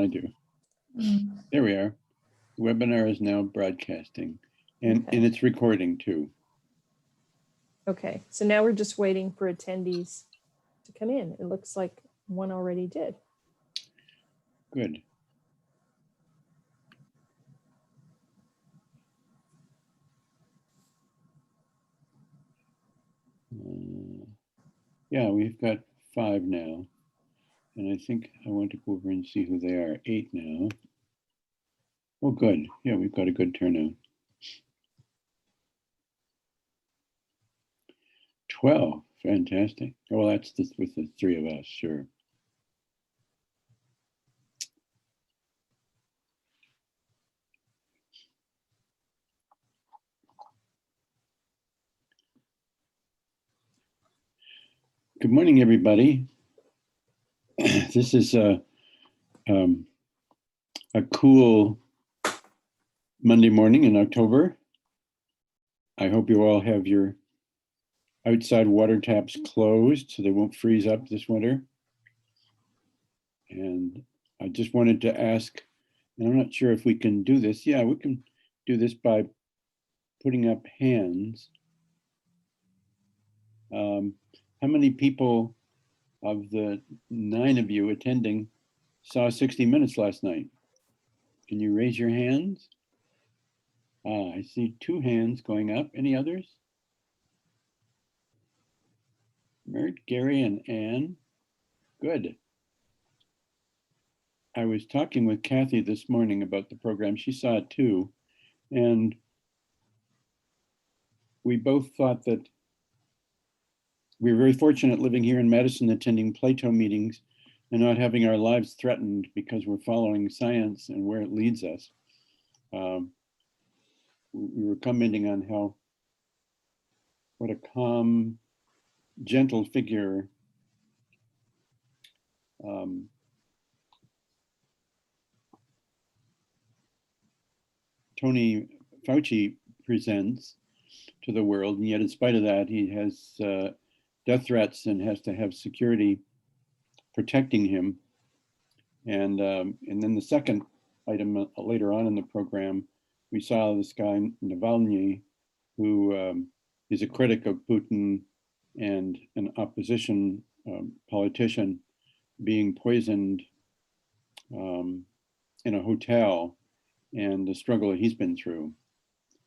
I do. There we are. The webinar is now broadcasting and it's recording too. Okay, so now we're just waiting for attendees to come in. It looks like one already did. Good. Yeah, we've got 5 now. And I think I want to go over and see who they are. 8 now. Oh, good. Yeah, we've got a good turnout. 12. Fantastic. Well, that's with the 3 of us, sure. Good morning, everybody. This is a cool Monday morning in October. I hope you all have your outside water taps closed so they won't freeze up this winter. And I just wanted to ask, and I'm not sure if we can do this. Yeah, we can do this by putting up hands. How many people of the 9 of you attending saw 60 Minutes last night? Can you raise your hands? I see 2 hands going up. Any others? Mert, Gary, and Anne. Good. I was talking with Kathy this morning about the program. She saw it too. And we both thought that we were very fortunate living here in Madison, attending Plato meetings and not having our lives threatened because we're following science and where it leads us. We were commenting on how, what a calm, gentle figure Tony Fauci presents to the world, and yet in spite of that, he has death threats and has to have security protecting him. And then the second item later on in the program, we saw this guy Navalny, who is a critic of Putin and an opposition politician, being poisoned in a hotel, and the struggle that he's been through.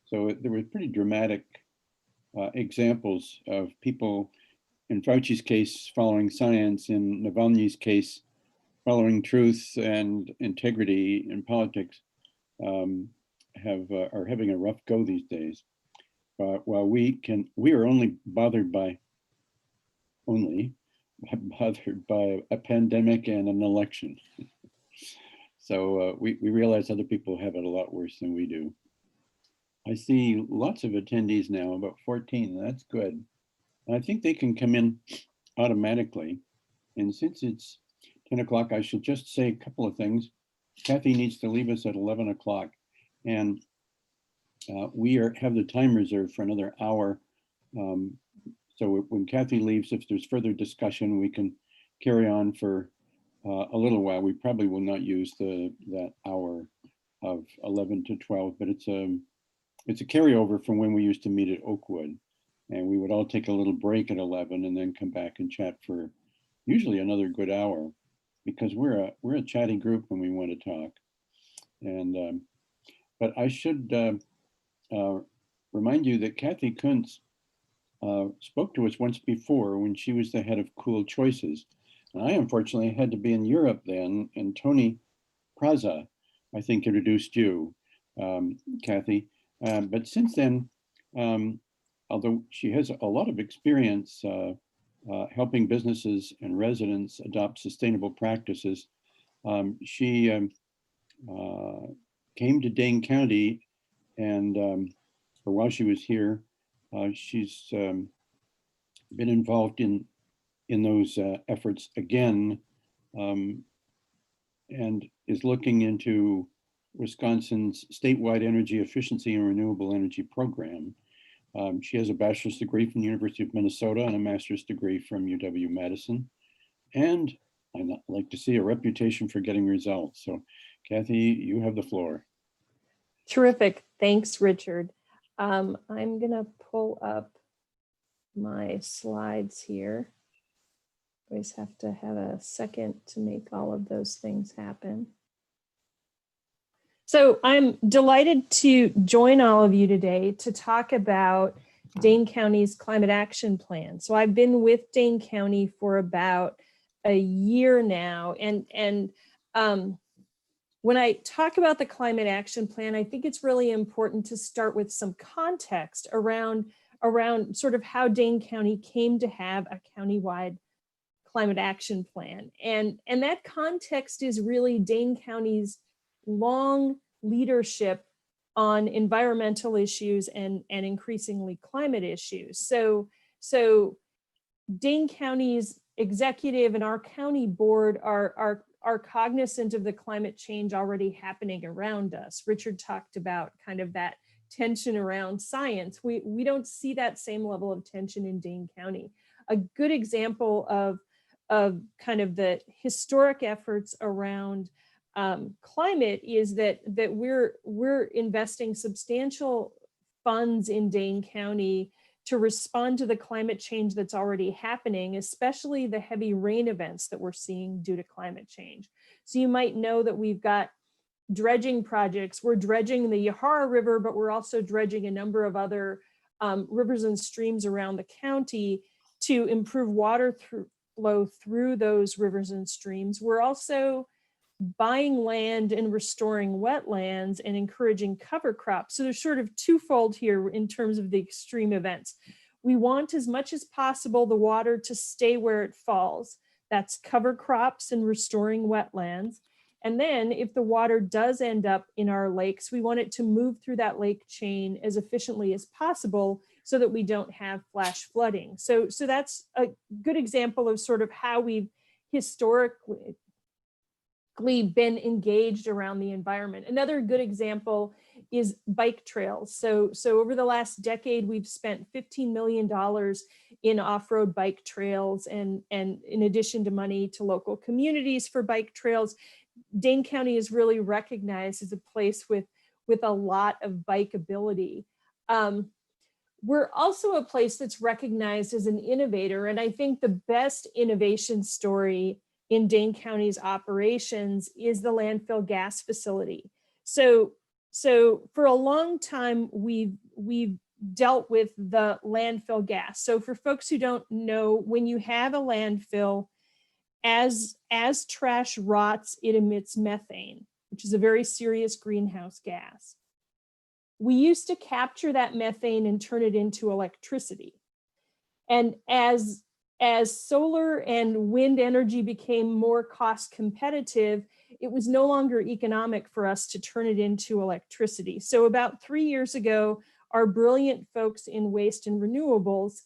So there were pretty dramatic examples of people, in Fauci's case, following science, in Navalny's case, following truth and integrity in politics, are having a rough go these days. While we are only bothered by a pandemic and an election. So we realize other people have it a lot worse than we do. I see lots of attendees now, about 14. That's good. And I think they can come in automatically. And since it's 10 o'clock, I should just say a couple of things. Kathy needs to leave us at 11 o'clock. And we have the time reserved for another hour. So when Kathy leaves, if there's further discussion, we can carry on for a little while. We probably will not use that hour of 11 to 12, but it's a carryover from when we used to meet at Oakwood. And we would all take a little break at 11 and then come back and chat for usually another good hour, because we're a chatty group when we want to talk. And but I should remind you that Kathy Kuntz spoke to us once before when she was the head of Cool Choices. And I unfortunately had to be in Europe then, and Tony Praza, I think, introduced you, Kathy. But since then, although she has a lot of experience helping businesses and residents adopt sustainable practices, she came to Dane County, and or while she was here, she's been involved in those efforts again, and is looking into Wisconsin's statewide energy efficiency and renewable energy program. She has a bachelor's degree from the University of Minnesota and a master's degree from UW-Madison. And like to see a reputation for getting results. So Kathy, you have the floor. Terrific. Thanks, Richard. I'm going to pull up my slides here. Always have to have a second to make all of those things happen. So I'm delighted to join all of you today to talk about Dane County's climate action plan. So I've been with Dane County for about a year now, and when I talk about the climate action plan, I think it's really important to start with some context around sort of how Dane County came to have a countywide climate action plan. And that context is really Dane County's long leadership on environmental issues and increasingly climate issues. So Dane County's executive and our county board are cognizant of the climate change already happening around us. Richard talked about kind of that tension around science. We don't see that same level of tension in Dane County. A good example of kind of the historic efforts around climate is that we're investing substantial funds in Dane County to respond to the climate change that's already happening, especially the heavy rain events that we're seeing due to climate change. So you might know that we've got dredging projects. We're dredging the Yahara River, but we're also dredging a number of other rivers and streams around the county to improve water flow through those rivers and streams. We're also buying land and restoring wetlands and encouraging cover crops. So there's sort of twofold here in terms of the extreme events. We want as much as possible the water to stay where it falls. That's cover crops and restoring wetlands. And then if the water does end up in our lakes, we want it to move through that lake chain as efficiently as possible so that we don't have flash flooding. So that's a good example of sort of how we've historically been engaged around the environment. Another good example is bike trails. So over the last decade, we've spent $15 million in off-road bike trails, and in addition to money to local communities for bike trails, Dane County is really recognized as a place with a lot of bikeability. We're also a place that's recognized as an innovator, and I think the best innovation story in Dane County's operations is the landfill gas facility. So for a long time, we've dealt with the landfill gas. So for folks who don't know, when you have a landfill, as trash rots, it emits methane, which is a very serious greenhouse gas. We used to capture that methane and turn it into electricity. And as solar and wind energy became more cost competitive, it was no longer economic for us to turn it into electricity. So about 3 years ago, our brilliant folks in waste and renewables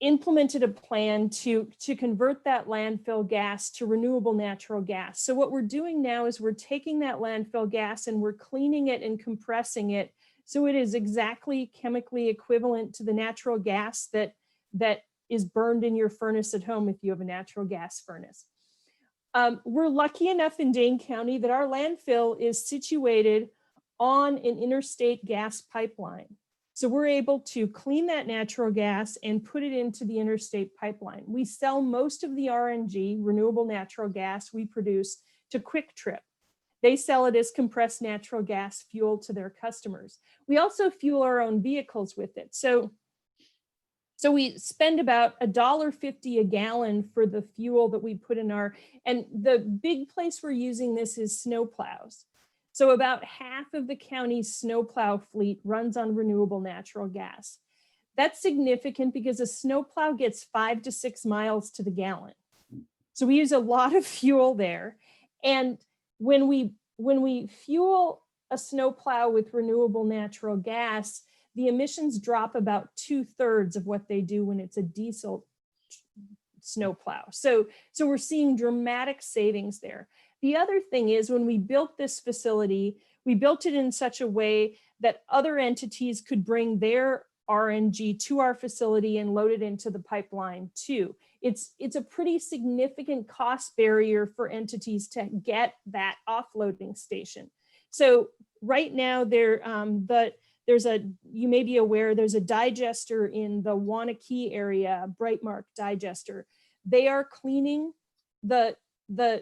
implemented a plan to convert that landfill gas to renewable natural gas. So what we're doing now is we're taking that landfill gas and we're cleaning it and compressing it so it is exactly chemically equivalent to the natural gas that is burned in your furnace at home if you have a natural gas furnace. We're lucky enough in Dane County that our landfill is situated on an interstate gas pipeline. So we're able to clean that natural gas and put it into the interstate pipeline. We sell most of the RNG, renewable natural gas, we produce to Quick Trip. They sell it as compressed natural gas fuel to their customers. We also fuel our own vehicles with it. So we spend about $1.50 a gallon for the fuel that we put in our, and the big place we're using this is snowplows. So about half of the county's snowplow fleet runs on renewable natural gas. That's significant because a snowplow gets 5 to 6 miles to the gallon. So we use a lot of fuel there. And when we fuel a snowplow with renewable natural gas, the emissions drop about 2/3 of what they do when it's a diesel snowplow. So we're seeing dramatic savings there. The other thing is when we built this facility, we built it in such a way that other entities could bring their RNG to our facility and load it into the pipeline too. it's a pretty significant cost barrier for entities to get that offloading station. So right now there's a, you may be aware, there's a digester in the Wanakee area, Brightmark digester. They are cleaning the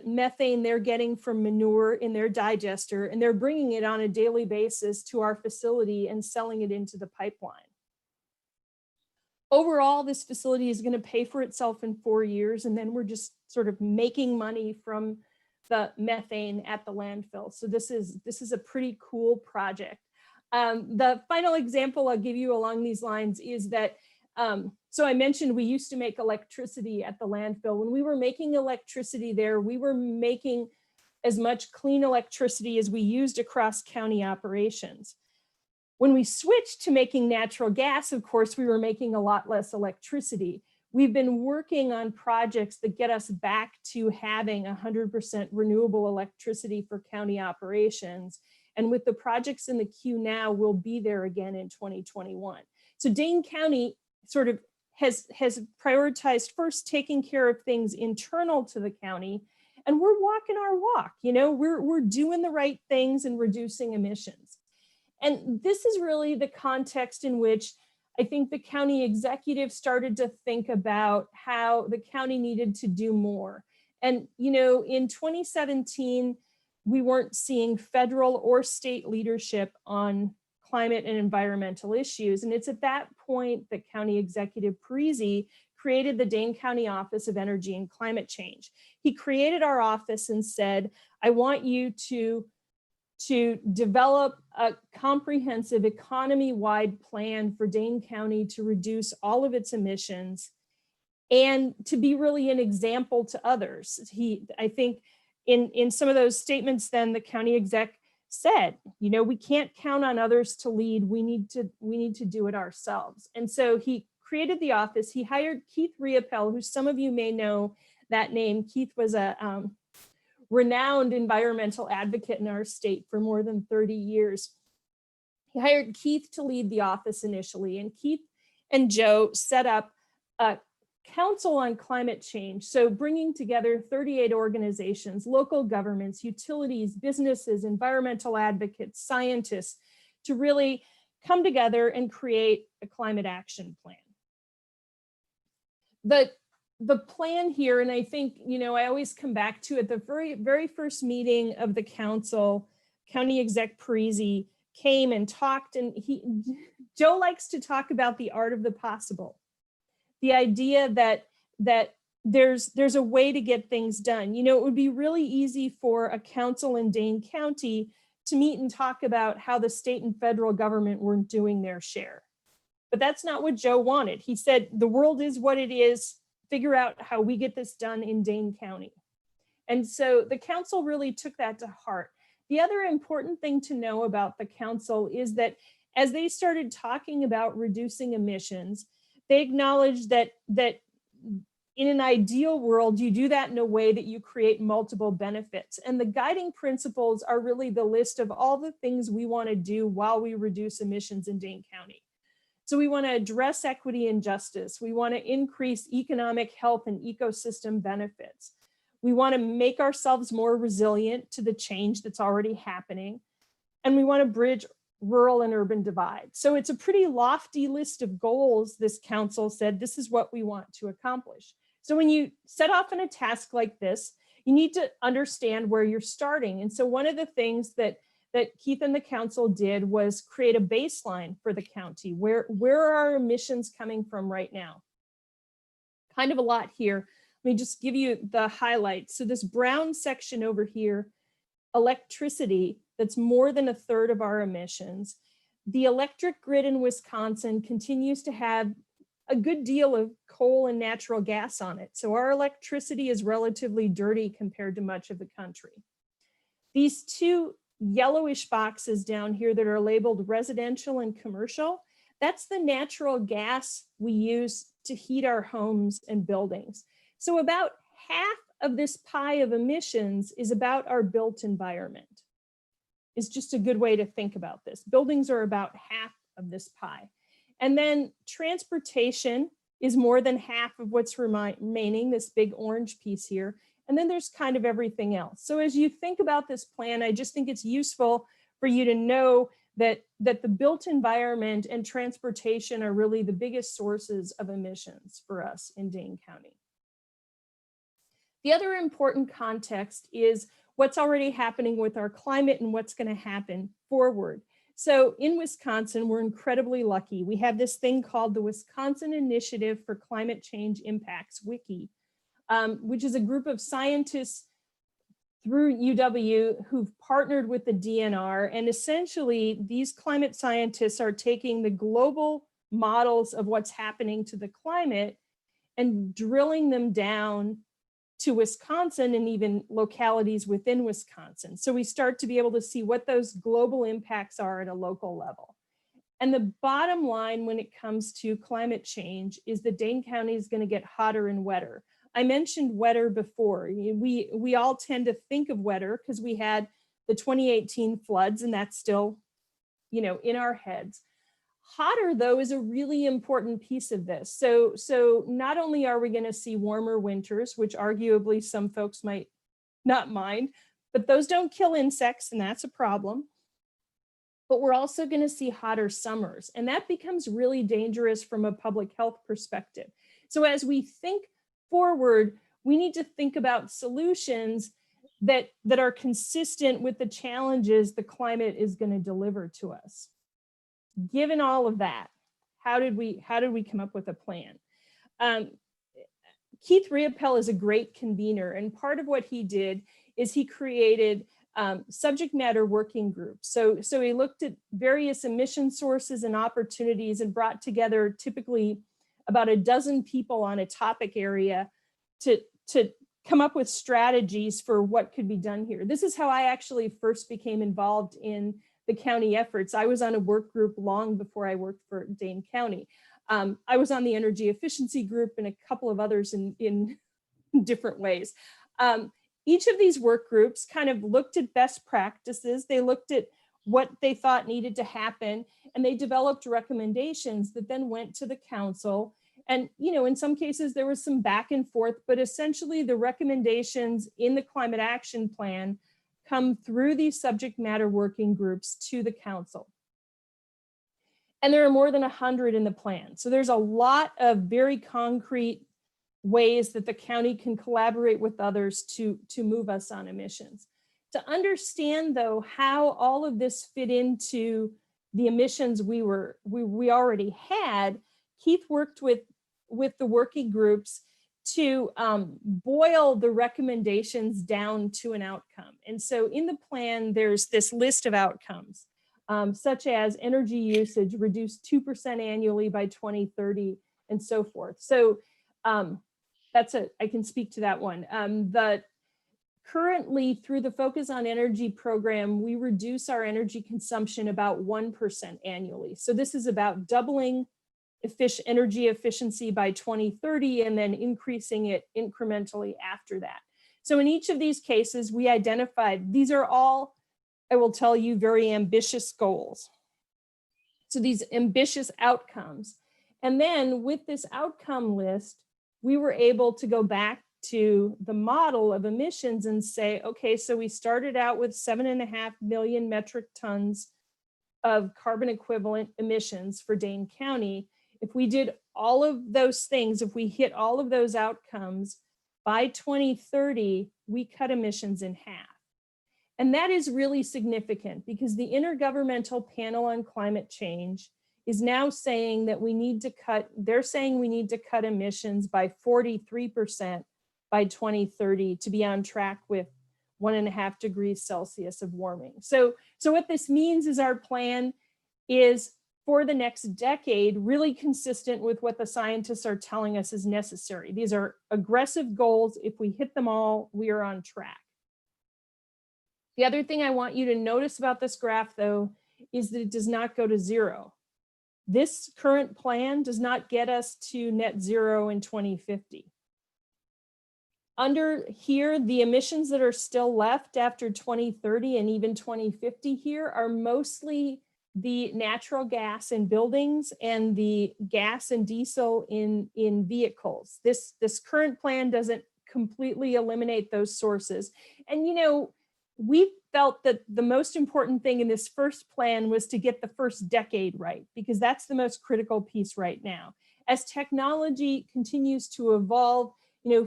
methane they're getting from manure in their digester, and they're bringing it on a daily basis to our facility and selling it into the pipeline. Overall, this facility is going to pay for itself in 4 years, and then we're just sort of making money from the methane at the landfill. So this is a pretty cool project. The final example I'll give you along these lines is that, so I mentioned we used to make electricity at the landfill. When we were making electricity there, we were making as much clean electricity as we used across county operations. When we switched to making natural gas, of course, we were making a lot less electricity. We've been working on projects that get us back to having 100% renewable electricity for county operations. And with the projects in the queue now, we'll be there again in 2021. So Dane County sort of has prioritized first taking care of things internal to the county, and we're walking our walk. You know, we're doing the right things and reducing emissions. And this is really the context in which I think the county executive started to think about how the county needed to do more. And, you know, in 2017, we weren't seeing federal or state leadership on climate and environmental issues. And it's at that point that County Executive Parisi created the Dane County Office of Energy and Climate Change. He created our office and said, I want you to develop a comprehensive economy-wide plan for Dane County to reduce all of its emissions and to be really an example to others. I think in some of those statements then the county exec said, you know, we can't count on others to lead, we need to do it ourselves. And so he created the office. He hired Keith Riopel, who some of you may know that name. Keith was a renowned environmental advocate in our state for more than 30 years. He hired Keith to lead the office initially, and Keith and Joe set up a council on climate change. So bringing together 38 organizations, local governments, utilities, businesses, environmental advocates, scientists, to really come together and create a climate action plan. The plan here, and I think, you know, I always come back to it, the very first meeting of the council, County Exec Parisi came and talked, and Joe likes to talk about the art of the possible. The idea that there's a way to get things done. You know, it would be really easy for a council in Dane County to meet and talk about how the state and federal government weren't doing their share. But that's not what Joe wanted. He said, the world is what it is. Figure out how we get this done in Dane County. And so the council really took that to heart. The other important thing to know about the council is that as they started talking about reducing emissions, they acknowledged that in an ideal world, you do that in a way that you create multiple benefits. And the guiding principles are really the list of all the things we want to do while we reduce emissions in Dane County. So we want to address equity and justice. We want to increase economic health and ecosystem benefits. We want to make ourselves more resilient to the change that's already happening. And we want to bridge rural and urban divide. So it's a pretty lofty list of goals. This council said, this is what we want to accomplish. So when you set off on a task like this, you need to understand where you're starting. And so one of the things that Keith and the council did was create a baseline for the county. Where are our emissions coming from right now? Kind of a lot here. Let me just give you the highlights. So this brown section over here, electricity, that's more than a third of our emissions. The electric grid in Wisconsin continues to have a good deal of coal and natural gas on it. So our electricity is relatively dirty compared to much of the country. These two yellowish boxes down here that are labeled residential and commercial, that's the natural gas we use to heat our homes and buildings. So about half of this pie of emissions is about our built environment. Is just a good way to think about this. Buildings are about half of this pie. And then transportation is more than half of what's remaining, this big orange piece here. And then there's kind of everything else. So as you think about this plan, I just think it's useful for you to know that the built environment and transportation are really the biggest sources of emissions for us in Dane County. The other important context is what's already happening with our climate and what's going to happen forward. So in Wisconsin, we're incredibly lucky. We have this thing called the Wisconsin Initiative for Climate Change Impacts, WICI, which is a group of scientists through UW who've partnered with the DNR. And essentially, these climate scientists are taking the global models of what's happening to the climate and drilling them down to Wisconsin and even localities within Wisconsin. So we start to be able to see what those global impacts are at a local level. And the bottom line when it comes to climate change is that Dane County is going to get hotter and wetter. I mentioned wetter before. We all tend to think of wetter because we had the 2018 floods, and that's still, in our heads. Hotter, though, is a really important piece of this. So not only are we going to see warmer winters, which arguably some folks might not mind, but those don't kill insects, and that's a problem. But we're also going to see hotter summers, and that becomes really dangerous from a public health perspective. So as we think forward, we need to think about solutions that are consistent with the challenges the climate is going to deliver to us. Given all of that, how did we come up with a plan? Keith Riopel is a great convener, and part of what he did is he created subject matter working groups. So he looked at various emission sources and opportunities and brought together typically about a dozen people on a topic area to come up with strategies for what could be done here. This is how I actually first became involved in the county efforts. I was on a work group long before I worked for Dane County. I was on the energy efficiency group and a couple of others in different ways. Each of these work groups kind of looked at best practices. They looked at what they thought needed to happen, and they developed recommendations that then went to the council. And, in some cases there was some back and forth, but essentially the recommendations in the climate action plan come through these subject matter working groups to the council. And there are more than 100 in the plan. So there's a lot of very concrete ways that the county can collaborate with others to move us on emissions. To understand, though, how all of this fit into the emissions we already had, Keith worked with the working groups to boil the recommendations down to an outcome. And so in the plan, there's this list of outcomes, such as energy usage reduced 2% annually by 2030 and so forth. So I can speak to that one. Currently, through the Focus on Energy program, we reduce our energy consumption about 1% annually. So this is about doubling energy efficiency by 2030 and then increasing it incrementally after that. So in each of these cases, we identified, these are all, I will tell you, very ambitious goals. So these ambitious outcomes. And then with this outcome list, we were able to go back to the model of emissions and say, okay, so we started out with 7.5 million metric tons of carbon equivalent emissions for Dane County. If we did all of those things, if we hit all of those outcomes, by 2030, we cut emissions in half. And that is really significant because the Intergovernmental Panel on Climate Change is now saying that we need to cut, they're saying we need to cut emissions by 43% by 2030 to be on track with 1.5 degrees Celsius of warming. So what this means is our plan is for the next decade, really consistent with what the scientists are telling us is necessary. These are aggressive goals. If we hit them all, we are on track. The other thing I want you to notice about this graph, though, is that it does not go to zero. This current plan does not get us to net zero in 2050. Under here, the emissions that are still left after 2030 and even 2050 here are mostly the natural gas in buildings and the gas and diesel in vehicles. This current plan doesn't completely eliminate those sources. And we felt that the most important thing in this first plan was to get the first decade right, because that's the most critical piece right now. As technology continues to evolve,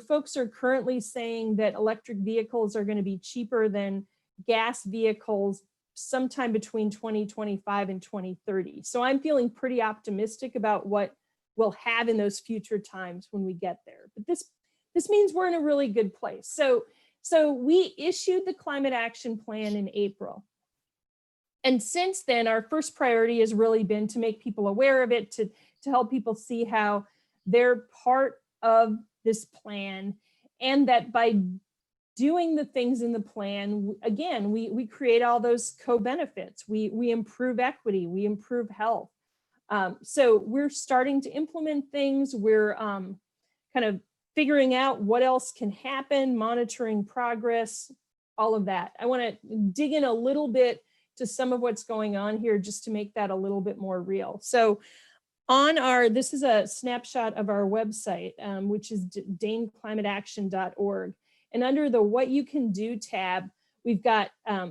folks are currently saying that electric vehicles are going to be cheaper than gas vehicles sometime between 2025 and 2030. So I'm feeling pretty optimistic about what we'll have in those future times when we get there. But this means we're in a really good place. So we issued the climate action plan in April. And since then, our first priority has really been to make people aware of it, to help people see how they're part of this plan, and that by doing the things in the plan, again, we create all those co-benefits. We improve equity, we improve health. So we're starting to implement things. We're kind of figuring out what else can happen, monitoring progress, all of that. I want to dig in a little bit to some of what's going on here just to make that a little bit more real. So this is a snapshot of our website, which is daneclimateaction.org. And under the What You Can Do tab, we've got a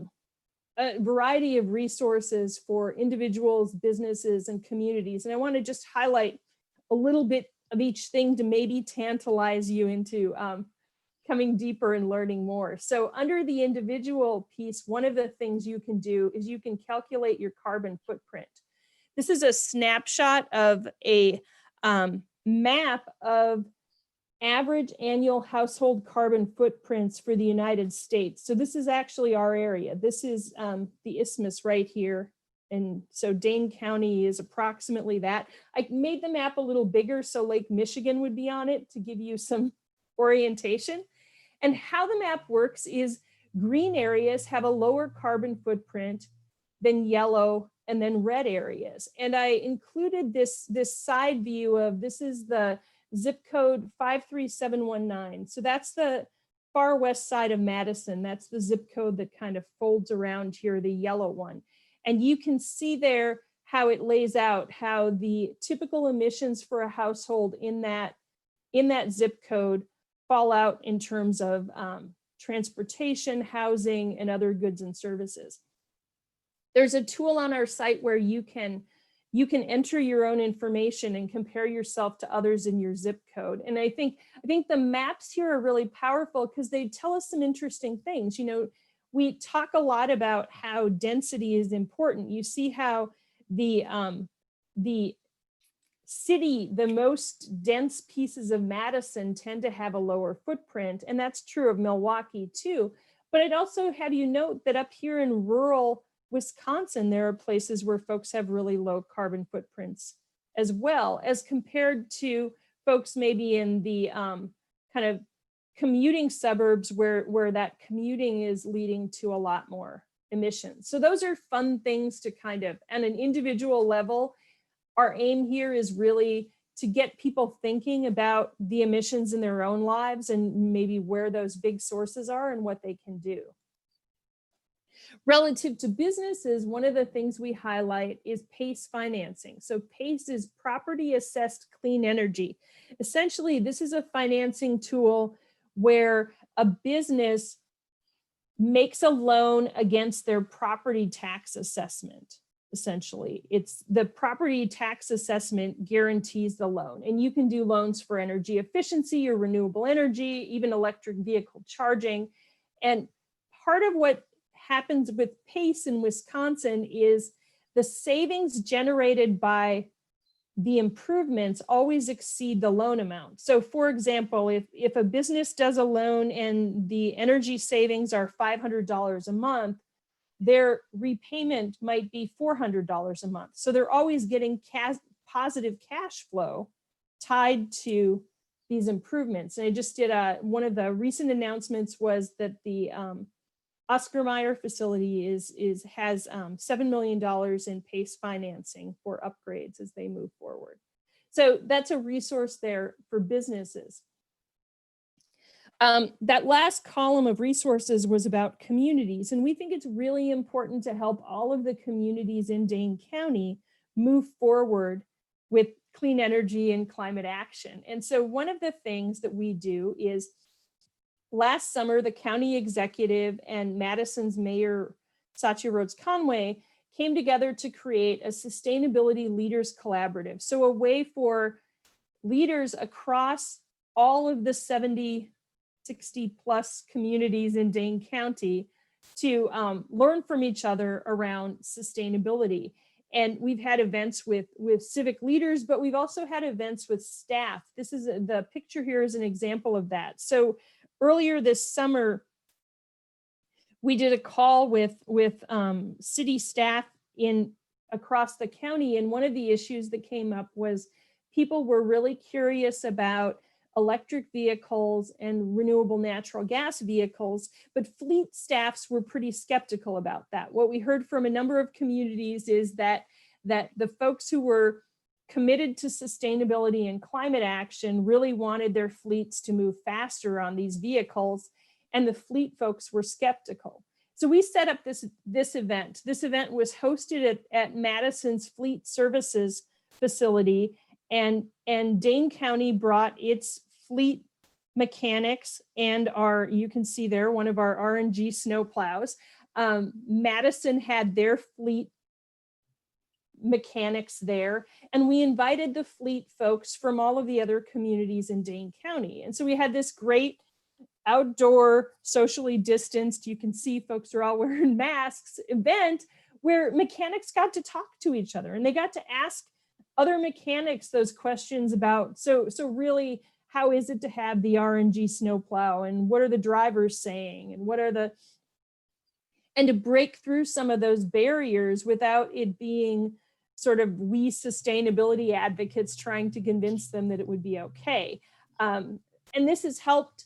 variety of resources for individuals, businesses, and communities. And I want to just highlight a little bit of each thing to maybe tantalize you into coming deeper and learning more. So under the individual piece, one of the things you can do is you can calculate your carbon footprint. This is a snapshot of a map of average annual household carbon footprints for the United States. So this is actually our area. This is the isthmus right here. And so Dane County is approximately that. I made the map a little bigger so Lake Michigan would be on it to give you some orientation. And how the map works is green areas have a lower carbon footprint than yellow and then red areas. And I included this side view of, this is the zip code 53719. So that's the far west side of Madison. That's the zip code that kind of folds around here, the yellow one. And you can see there how it lays out how the typical emissions for a household in that zip code fall out in terms of transportation, housing, and other goods and services. There's a tool on our site where you can enter your own information and compare yourself to others in your zip code. And I think the maps here are really powerful because they tell us some interesting things. We talk a lot about how density is important. You see how the city, the most dense pieces of Madison tend to have a lower footprint, and that's true of Milwaukee too. But I'd also have you note that up here in rural Wisconsin, there are places where folks have really low carbon footprints as well, as compared to folks maybe in the kind of commuting suburbs where that commuting is leading to a lot more emissions. So those are fun things to kind of, on an individual level, our aim here is really to get people thinking about the emissions in their own lives and maybe where those big sources are and what they can do. Relative to businesses, one of the things we highlight is PACE financing. So PACE is property assessed clean energy. Essentially, this is a financing tool where a business makes a loan against their property tax assessment. Essentially, it's the property tax assessment guarantees the loan, and you can do loans for energy efficiency or renewable energy, even electric vehicle charging. And part of what happens with PACE in Wisconsin is the savings generated by the improvements always exceed the loan amount. So for example, if a business does a loan and the energy savings are $500 a month, their repayment might be $400 a month. So they're always getting positive cash flow tied to these improvements. And I just did one of the recent announcements was that the Oscar Mayer facility has $7 million in PACE financing for upgrades as they move forward. So that's a resource there for businesses. That last column of resources was about communities, and we think it's really important to help all of the communities in Dane County move forward with clean energy and climate action. And so one of the things that we do is, last summer, the county executive and Madison's mayor, Satya Rhodes Conway, came together to create a sustainability leaders collaborative. So a way for leaders across all of the 70, 60 plus communities in Dane County to learn from each other around sustainability. And we've had events with civic leaders, but we've also had events with staff. This is the picture here is an example of that. So earlier this summer, we did a call with city staff across the county. And one of the issues that came up was people were really curious about electric vehicles and renewable natural gas vehicles, but fleet staffs were pretty skeptical about that. What we heard from a number of communities is that the folks who were committed to sustainability and climate action really wanted their fleets to move faster on these vehicles, and the fleet folks were skeptical. So we set up this event. This event was hosted at Madison's Fleet Services facility, and Dane County brought its fleet mechanics and you can see there, one of our RNG snow plows. Madison had their fleet mechanics there, and we invited the fleet folks from all of the other communities in Dane County. And so we had this great outdoor, socially distanced, you can see folks are all wearing masks, event where mechanics got to talk to each other, and they got to ask other mechanics those questions about, so really, how is it to have the RNG snowplow, and what are the drivers saying, and to break through some of those barriers without it being sort of we sustainability advocates trying to convince them that it would be okay. And this has helped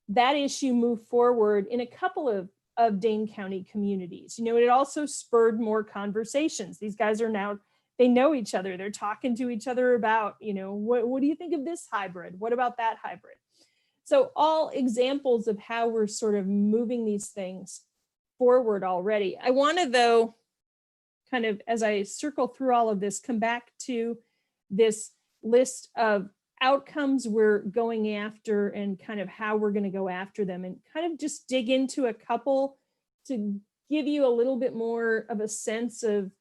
that issue move forward in a couple of Dane County communities. You know, it also spurred more conversations. These guys are now, they know each other. They're talking to each other about, you know, what do you think of this hybrid? What about that hybrid? So all examples of how we're sort of moving these things forward already. I want to, though, kind of as I circle through all of this, come back to this list of outcomes we're going after and kind of how we're going to go after them, and kind of just dig into a couple to give you a little bit more of a sense of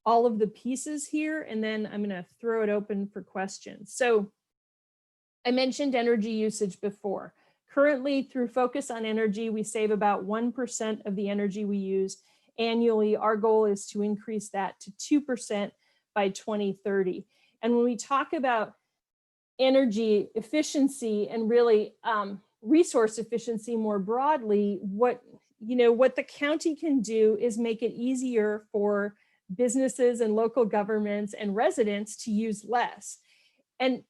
all of the pieces here, and then I'm going to throw it open for questions. So I mentioned energy usage before. Currently, through Focus on Energy, we save about 1% of the energy we use annually. Our goal is to increase that to 2% by 2030. And when we talk about energy efficiency and really resource efficiency more broadly, what the county can do is make it easier for businesses and local governments and residents to use less. And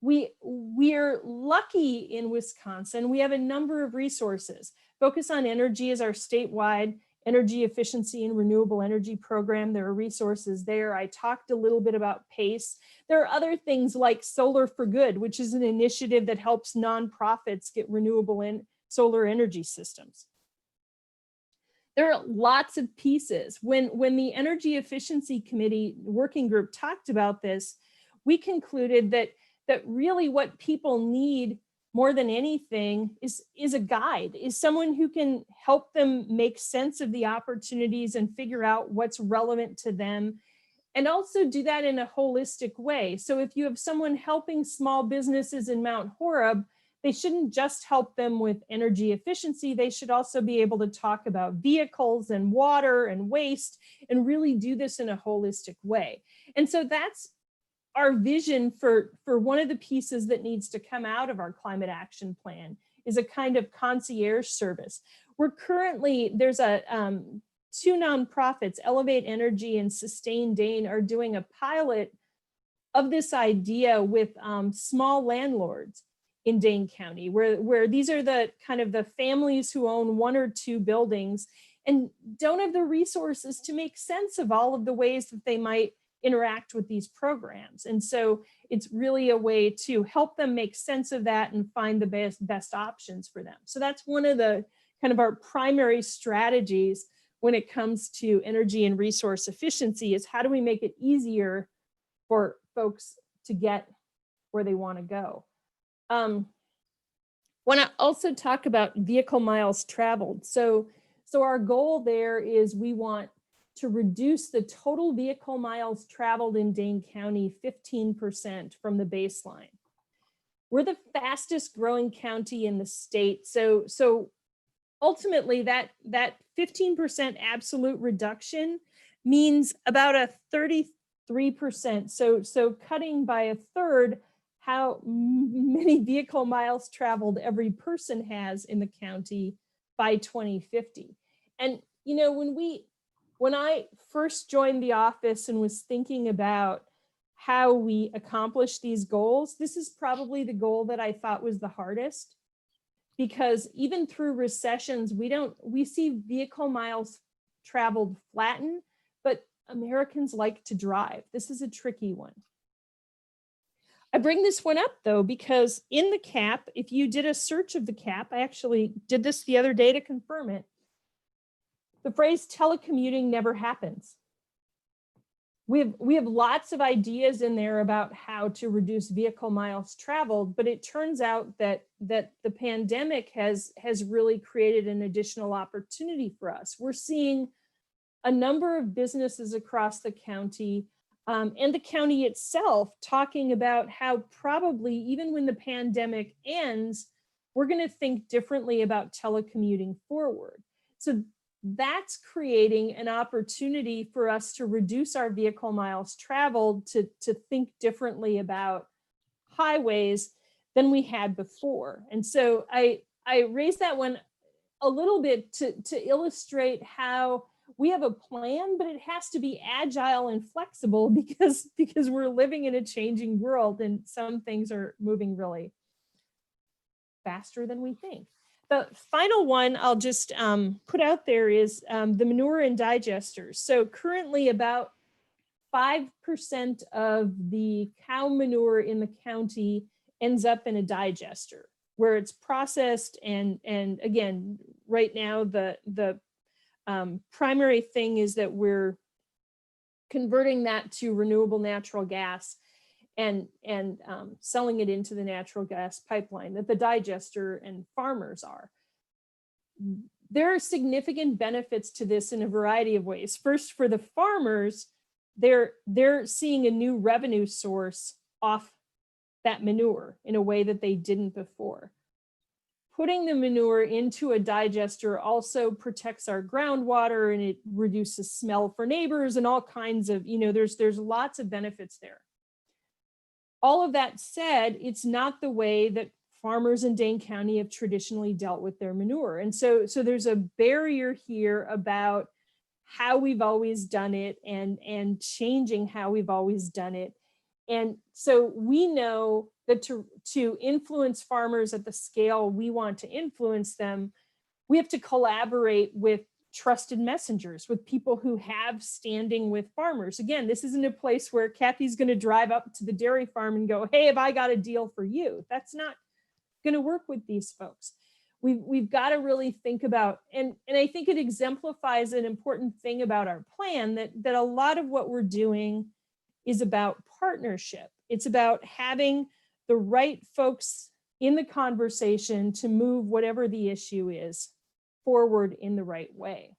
we're lucky in Wisconsin. We have a number of resources. Focus on Energy is our statewide energy efficiency and renewable energy program. There are resources there. I talked a little bit about PACE. There are other things like Solar for Good, which is an initiative that helps nonprofits get renewable and solar energy systems. There are lots of pieces. When the Energy Efficiency Committee working group talked about this, we concluded that really what people need more than anything is a guide, is someone who can help them make sense of the opportunities and figure out what's relevant to them, and also do that in a holistic way. So if you have someone helping small businesses in Mount Horeb, they shouldn't just help them with energy efficiency. They should also be able to talk about vehicles and water and waste and really do this in a holistic way. And so that's our vision for one of the pieces that needs to come out of our climate action plan, is a kind of concierge service. We're currently, there's two nonprofits, Elevate Energy and Sustain Dane, are doing a pilot of this idea with small landlords in Dane County, where these are the kind of the families who own one or two buildings and don't have the resources to make sense of all of the ways that they might interact with these programs. And so it's really a way to help them make sense of that and find the best options for them. So that's one of the kind of our primary strategies when it comes to energy and resource efficiency, is how do we make it easier for folks to get where they want to go. Want to also talk about vehicle miles traveled. So our goal there is we want to reduce the total vehicle miles traveled in Dane County 15% from the baseline. We're the fastest growing county in the state. So ultimately that 15% absolute reduction means about a 33%. So cutting by a third how many vehicle miles traveled every person has in the county by 2050. And you know, when I first joined the office and was thinking about how we accomplish these goals, this is probably the goal that I thought was the hardest, because even through recessions, we see vehicle miles traveled flatten, but Americans like to drive. This is a tricky one. I bring this one up though, because in the CAP, if you did a search of the CAP, I actually did this the other day to confirm it, the phrase telecommuting never happens. We have lots of ideas in there about how to reduce vehicle miles traveled, but it turns out that the pandemic has really created an additional opportunity for us. We're seeing a number of businesses across the county and the county itself talking about how probably even when the pandemic ends, we're going to think differently about telecommuting forward. So that's creating an opportunity for us to reduce our vehicle miles traveled, to think differently about highways than we had before. And so I raised that one a little bit to illustrate how we have a plan, but it has to be agile and flexible because we're living in a changing world and some things are moving really faster than we think. The final one I'll just put out there is the manure and digesters. So currently about 5% of the cow manure in the county ends up in a digester where it's processed. And again, right now, the primary thing is that we're converting that to renewable natural gas and selling it into the natural gas pipeline that the digester and farmers are. There are significant benefits to this in a variety of ways. First, for the farmers, they're seeing a new revenue source off that manure in a way that they didn't before. Putting the manure into a digester also protects our groundwater, and it reduces smell for neighbors and all kinds of, there's lots of benefits there. All of that said, it's not the way that farmers in Dane County have traditionally dealt with their manure. And so there's a barrier here about how we've always done it and changing how we've always done it. And so we know that to influence farmers at the scale we want to influence them, we have to collaborate with trusted messengers, with people who have standing with farmers. Again, this isn't a place where Kathy's going to drive up to the dairy farm and go, hey, have I got a deal for you? That's not going to work with these folks. We've got to really think about, and I think it exemplifies an important thing about our plan, that a lot of what we're doing is about partnership. It's about having the right folks in the conversation to move whatever the issue is forward in the right way.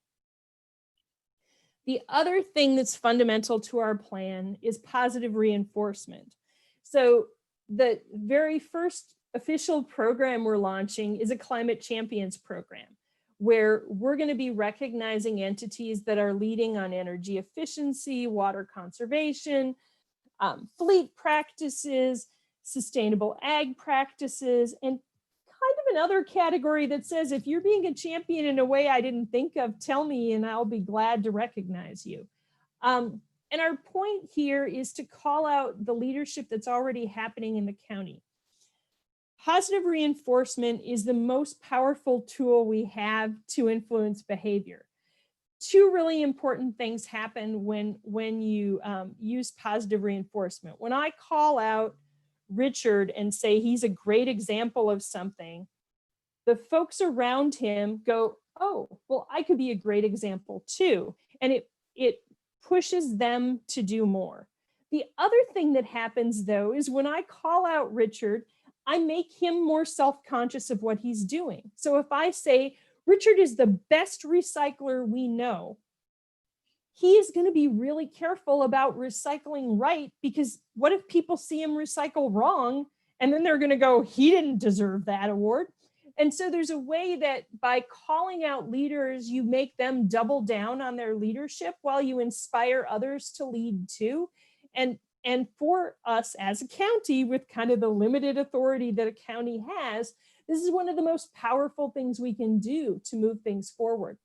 The other thing that's fundamental to our plan is positive reinforcement. So the very first official program we're launching is a Climate Champions program, where we're going to be recognizing entities that are leading on energy efficiency, water conservation, fleet practices, sustainable ag practices, and kind of another category that says, if you're being a champion in a way I didn't think of, tell me and I'll be glad to recognize you. And our point here is to call out the leadership that's already happening in the county. Positive reinforcement is the most powerful tool we have to influence behavior. two really important things happen when you use positive reinforcement. When I call out Richard and say he's a great example of something, the folks around him go, oh, well, I could be a great example too. And it pushes them to do more. The other thing that happens though is when I call out Richard, I make him more self-conscious of what he's doing. So if I say, Richard is the best recycler we know, he is going to be really careful about recycling right, because what if people see him recycle wrong and then they're going to go, he didn't deserve that award. And so there's a way that by calling out leaders, you make them double down on their leadership while you inspire others to lead too. And for us as a county, with kind of the limited authority that a county has, this is one of the most powerful things we can do to move things forward.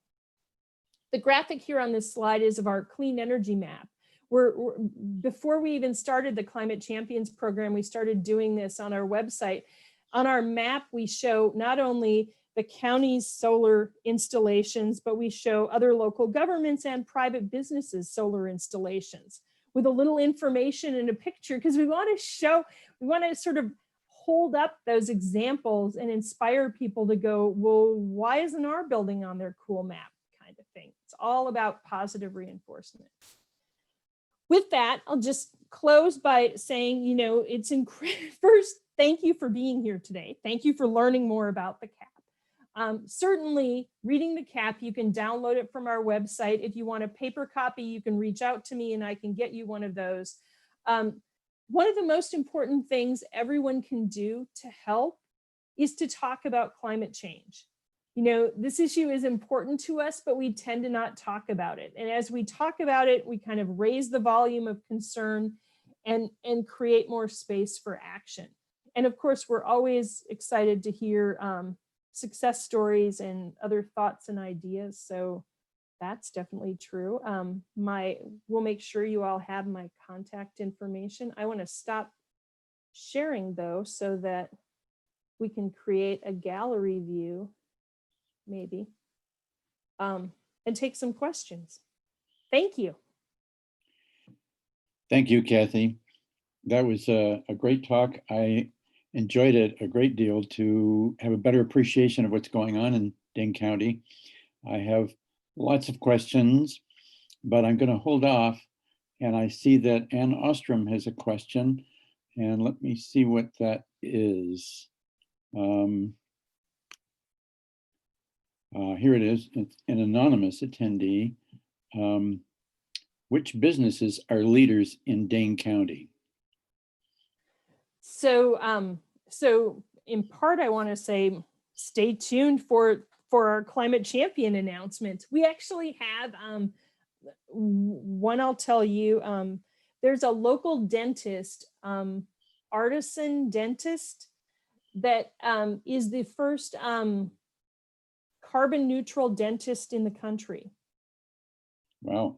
The graphic here on this slide is of our clean energy map. Before we even started the Climate Champions program, we started doing this on our website. On our map, we show not only the county's solar installations, but we show other local governments and private businesses' solar installations with a little information and a picture, because we want to sort of hold up those examples and inspire people to go, well, why isn't our building on their cool map kind of thing? It's all about positive reinforcement. With that, I'll just close by saying, it's incredible. First, thank you for being here today. Thank you for learning more about the CAP. Certainly, reading the CAP, you can download it from our website. If you want a paper copy, you can reach out to me and I can get you one of those. One of the most important things everyone can do to help is to talk about climate change. This issue is important to us, but we tend to not talk about it. And as we talk about it, we kind of raise the volume of concern and create more space for action. And of course, we're always excited to hear success stories and other thoughts and ideas. So that's definitely true. We'll make sure you all have my contact information. I want to stop sharing though, so that we can create a gallery view, maybe, and take some questions. Thank you. Thank you, Kathy. That was a great talk. I enjoyed it a great deal to have a better appreciation of what's going on in Dane County. I have lots of questions, but I'm going to hold off. And I see that Ann Ostrom has a question, and let me see what that is. Here it is. It's an anonymous attendee. Which businesses are leaders in Dane County? So in part, I want to say, stay tuned for our Climate Champion announcement. We actually have one, I'll tell you, there's a local dentist, Artisan Dentist, that is the first carbon neutral dentist in the country. Wow.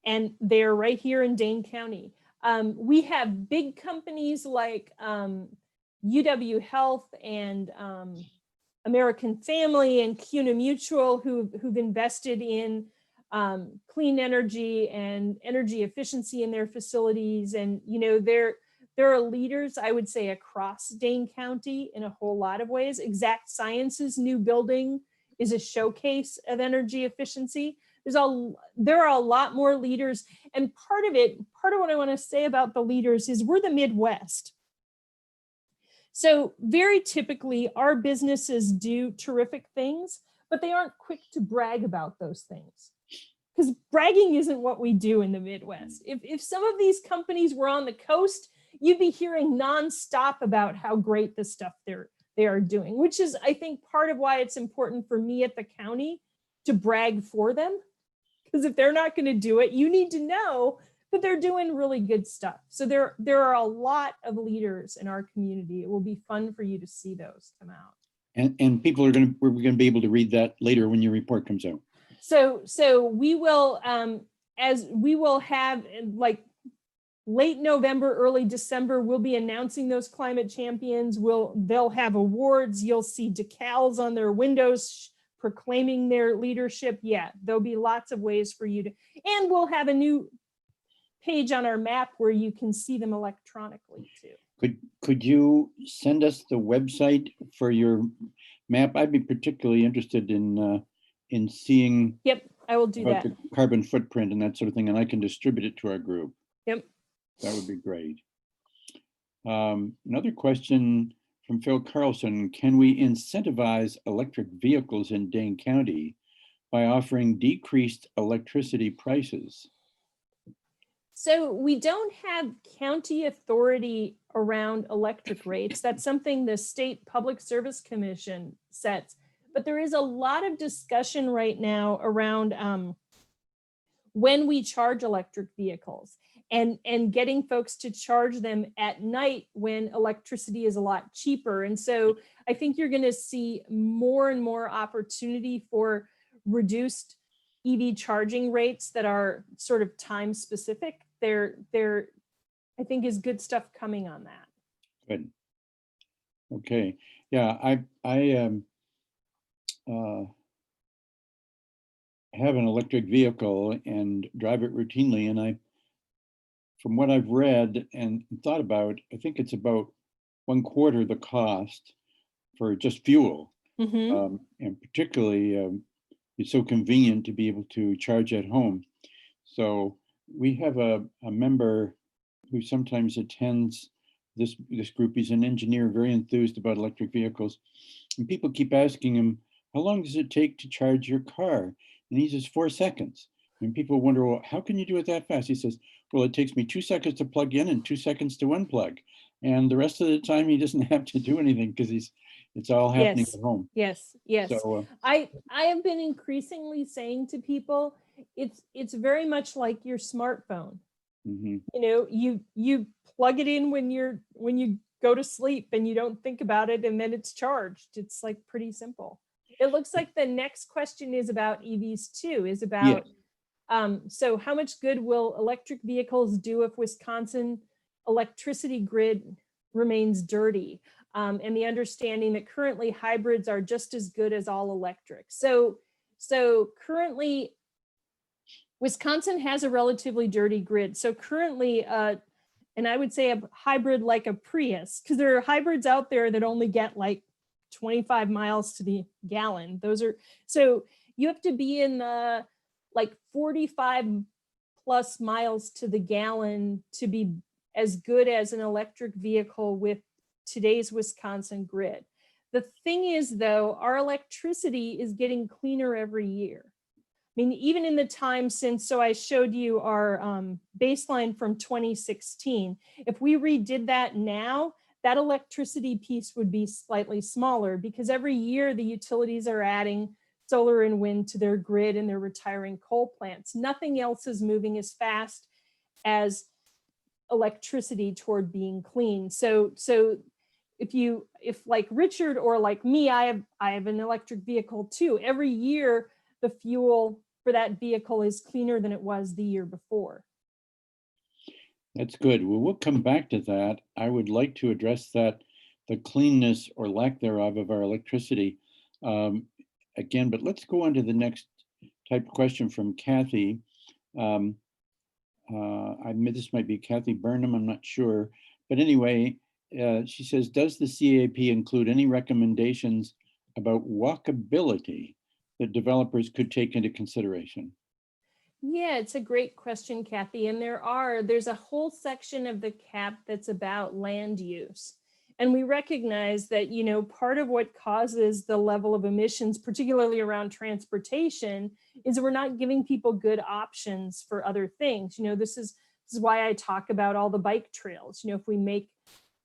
And they're right here in Dane County. We have big companies like UW Health and American Family and CUNA Mutual who've invested in clean energy and energy efficiency in their facilities. And there are leaders, I would say, across Dane County in a whole lot of ways. Exact Sciences' new building is a showcase of energy efficiency. There are a lot more leaders. And part of what I want to say about the leaders is we're the Midwest. So very typically our businesses do terrific things, but they aren't quick to brag about those things, because bragging isn't what we do in the Midwest. If some of these companies were on the coast, you'd be hearing nonstop about how great the stuff they are doing, which is, I think, part of why it's important for me at the county to brag for them. Because if they're not going to do it, you need to know that they're doing really good stuff. So there are a lot of leaders in our community. It will be fun for you to see those come out. And people we're going to be able to read that later when your report comes out. So we will, as we will have like late November, early December, we'll be announcing those climate champions. They'll have awards. You'll see decals on their windows proclaiming their leadership, yeah, there'll be lots of ways for you to, and we'll have a new page on our map where you can see them electronically too. Could you send us the website for your map? I'd be particularly interested in seeing Yep, I will do about that. the carbon footprint and that sort of thing, and I can distribute it to our group. Yep. That would be great. Another question from Phil Carlson: can we incentivize electric vehicles in Dane County by offering decreased electricity prices? So we don't have county authority around electric rates. That's something the State Public Service Commission sets. But there is a lot of discussion right now around when we charge electric vehicles and getting folks to charge them at night when electricity is a lot cheaper. And so I think you're going to see more and more opportunity for reduced EV charging rates that are sort of time specific. There, I think, is good stuff coming on that. Good. Okay. Yeah, I have an electric vehicle and drive it routinely, and from what I've read and thought about, I think it's about 1/4 the cost for just fuel. Mm-hmm. And particularly, it's so convenient to be able to charge at home. So we have a member who sometimes attends this group. He's an engineer, very enthused about electric vehicles. And people keep asking him, how long does it take to charge your car? And he says 4 seconds. And people wonder, well, how can you do it that fast? He says, well, it takes me 2 seconds to plug in and 2 seconds to unplug. And the rest of the time he doesn't have to do anything because it's all happening Yes. at home. Yes. Yes. So I have been increasingly saying to people, it's very much like your smartphone. mm-hmm. You know, you plug it in when you go to sleep and you don't think about it, and then it's charged. It's like pretty simple. It looks like the next question is about EVs too, is about so how much good will electric vehicles do if Wisconsin electricity grid remains dirty? And the understanding that currently hybrids are just as good as all electric. So currently Wisconsin has a relatively dirty grid. So currently, and I would say a hybrid like a Prius, because there are hybrids out there that only get like 25 miles to the gallon. Those are, so you have to be in the like 45 plus miles to the gallon to be as good as an electric vehicle with today's Wisconsin grid. The thing is, though, our electricity is getting cleaner every year. I mean, even in the time since, so I showed you our baseline from 2016. If we redid that now, that electricity piece would be slightly smaller because every year the utilities are adding solar and wind to their grid and they're retiring coal plants. Nothing else is moving as fast as electricity toward being clean. So if like Richard or like me, I have an electric vehicle too. Every year the fuel for that vehicle is cleaner than it was the year before. That's good. Well, we'll come back to that. I would like to address that, the cleanness or lack thereof of our electricity again, but let's go on to the next type of question from Kathy. I admit this might be Kathy Burnham, I'm not sure. But anyway, she says, does the CAP include any recommendations about walkability that developers could take into consideration? Yeah, it's a great question, Kathy. And there's a whole section of the CAP that's about land use. And we recognize that, you know, part of what causes the level of emissions, particularly around transportation, is we're not giving people good options for other things. You know, this is why I talk about all the bike trails. You know, if we make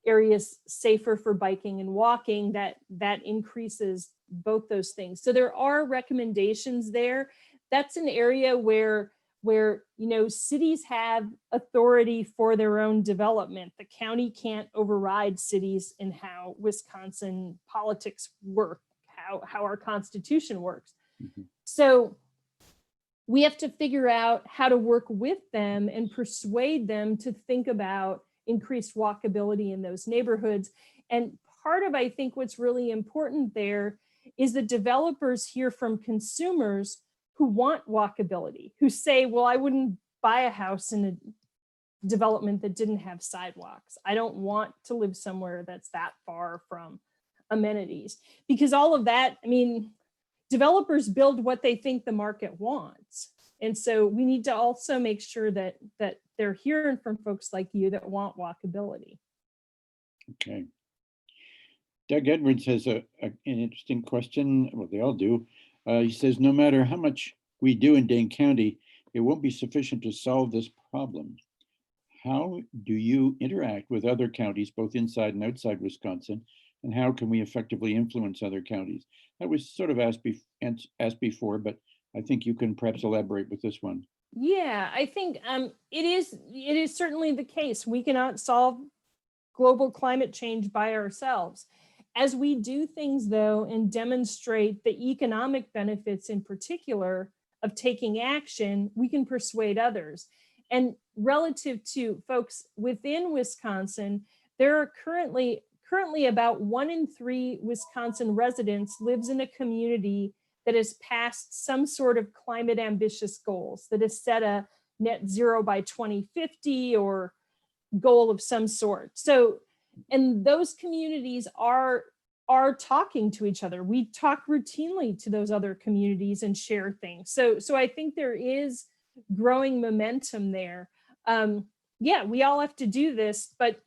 areas safer for biking and walking, that increases both those things. So there are recommendations there. That's an area where you know, cities have authority for their own development. The county can't override cities in how Wisconsin politics work, how our Constitution works. Mm-hmm. So we have to figure out how to work with them and persuade them to think about increased walkability in those neighborhoods. And part of, I think, what's really important there is that developers hear from consumers who want walkability, who say, well, I wouldn't buy a house in a development that didn't have sidewalks. I don't want to live somewhere that's that far from amenities, because all of that, I mean, developers build what they think the market wants. And so we need to also make sure that they're hearing from folks like you that want walkability. Okay. Doug Edwards has an interesting question. Well, they all do. He says, no matter how much we do in Dane County, it won't be sufficient to solve this problem. How do you interact with other counties, both inside and outside Wisconsin? And how can we effectively influence other counties? That was sort of asked before, but I think you can perhaps elaborate with this one. Yeah, I think it is certainly the case. We cannot solve global climate change by ourselves. As we do things, though, and demonstrate the economic benefits in particular of taking action, we can persuade others. And relative to folks within Wisconsin, there are currently about 1 in 3 Wisconsin residents lives in a community that has passed some sort of climate ambitious goals, that has set a net zero by 2050 or goal of some sort. So, and those communities are talking to each other. We talk routinely to those other communities and share things. So I think there is growing momentum there. Yeah, we all have to do this, but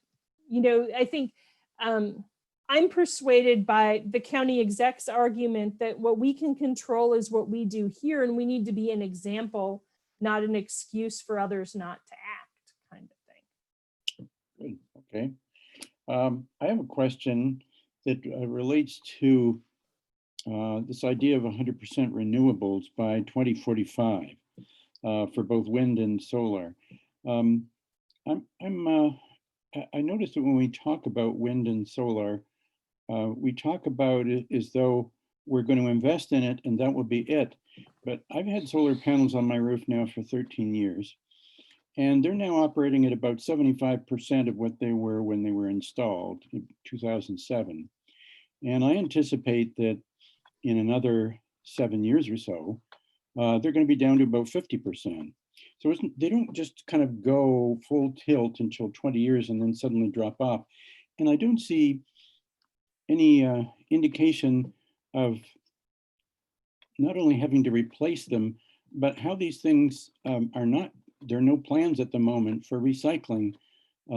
I think I'm persuaded by the county exec's argument that what we can control is what we do here, and we need to be an example, not an excuse for others not to act, kind of thing. Good. Okay. I have a question that relates to this idea of 100% renewables by 2045 for both wind and solar. I noticed that when we talk about wind and solar, we talk about it as though we're going to invest in it and that will be it. But I've had solar panels on my roof now for 13 years, and they're now operating at about 75% of what they were when they were installed in 2007. And I anticipate that in another 7 years or so, they're going to be down to about 50%. So they don't just kind of go full tilt until 20 years and then suddenly drop off. And I don't see any indication of not only having to replace them, but how these things are not, there are no plans at the moment for recycling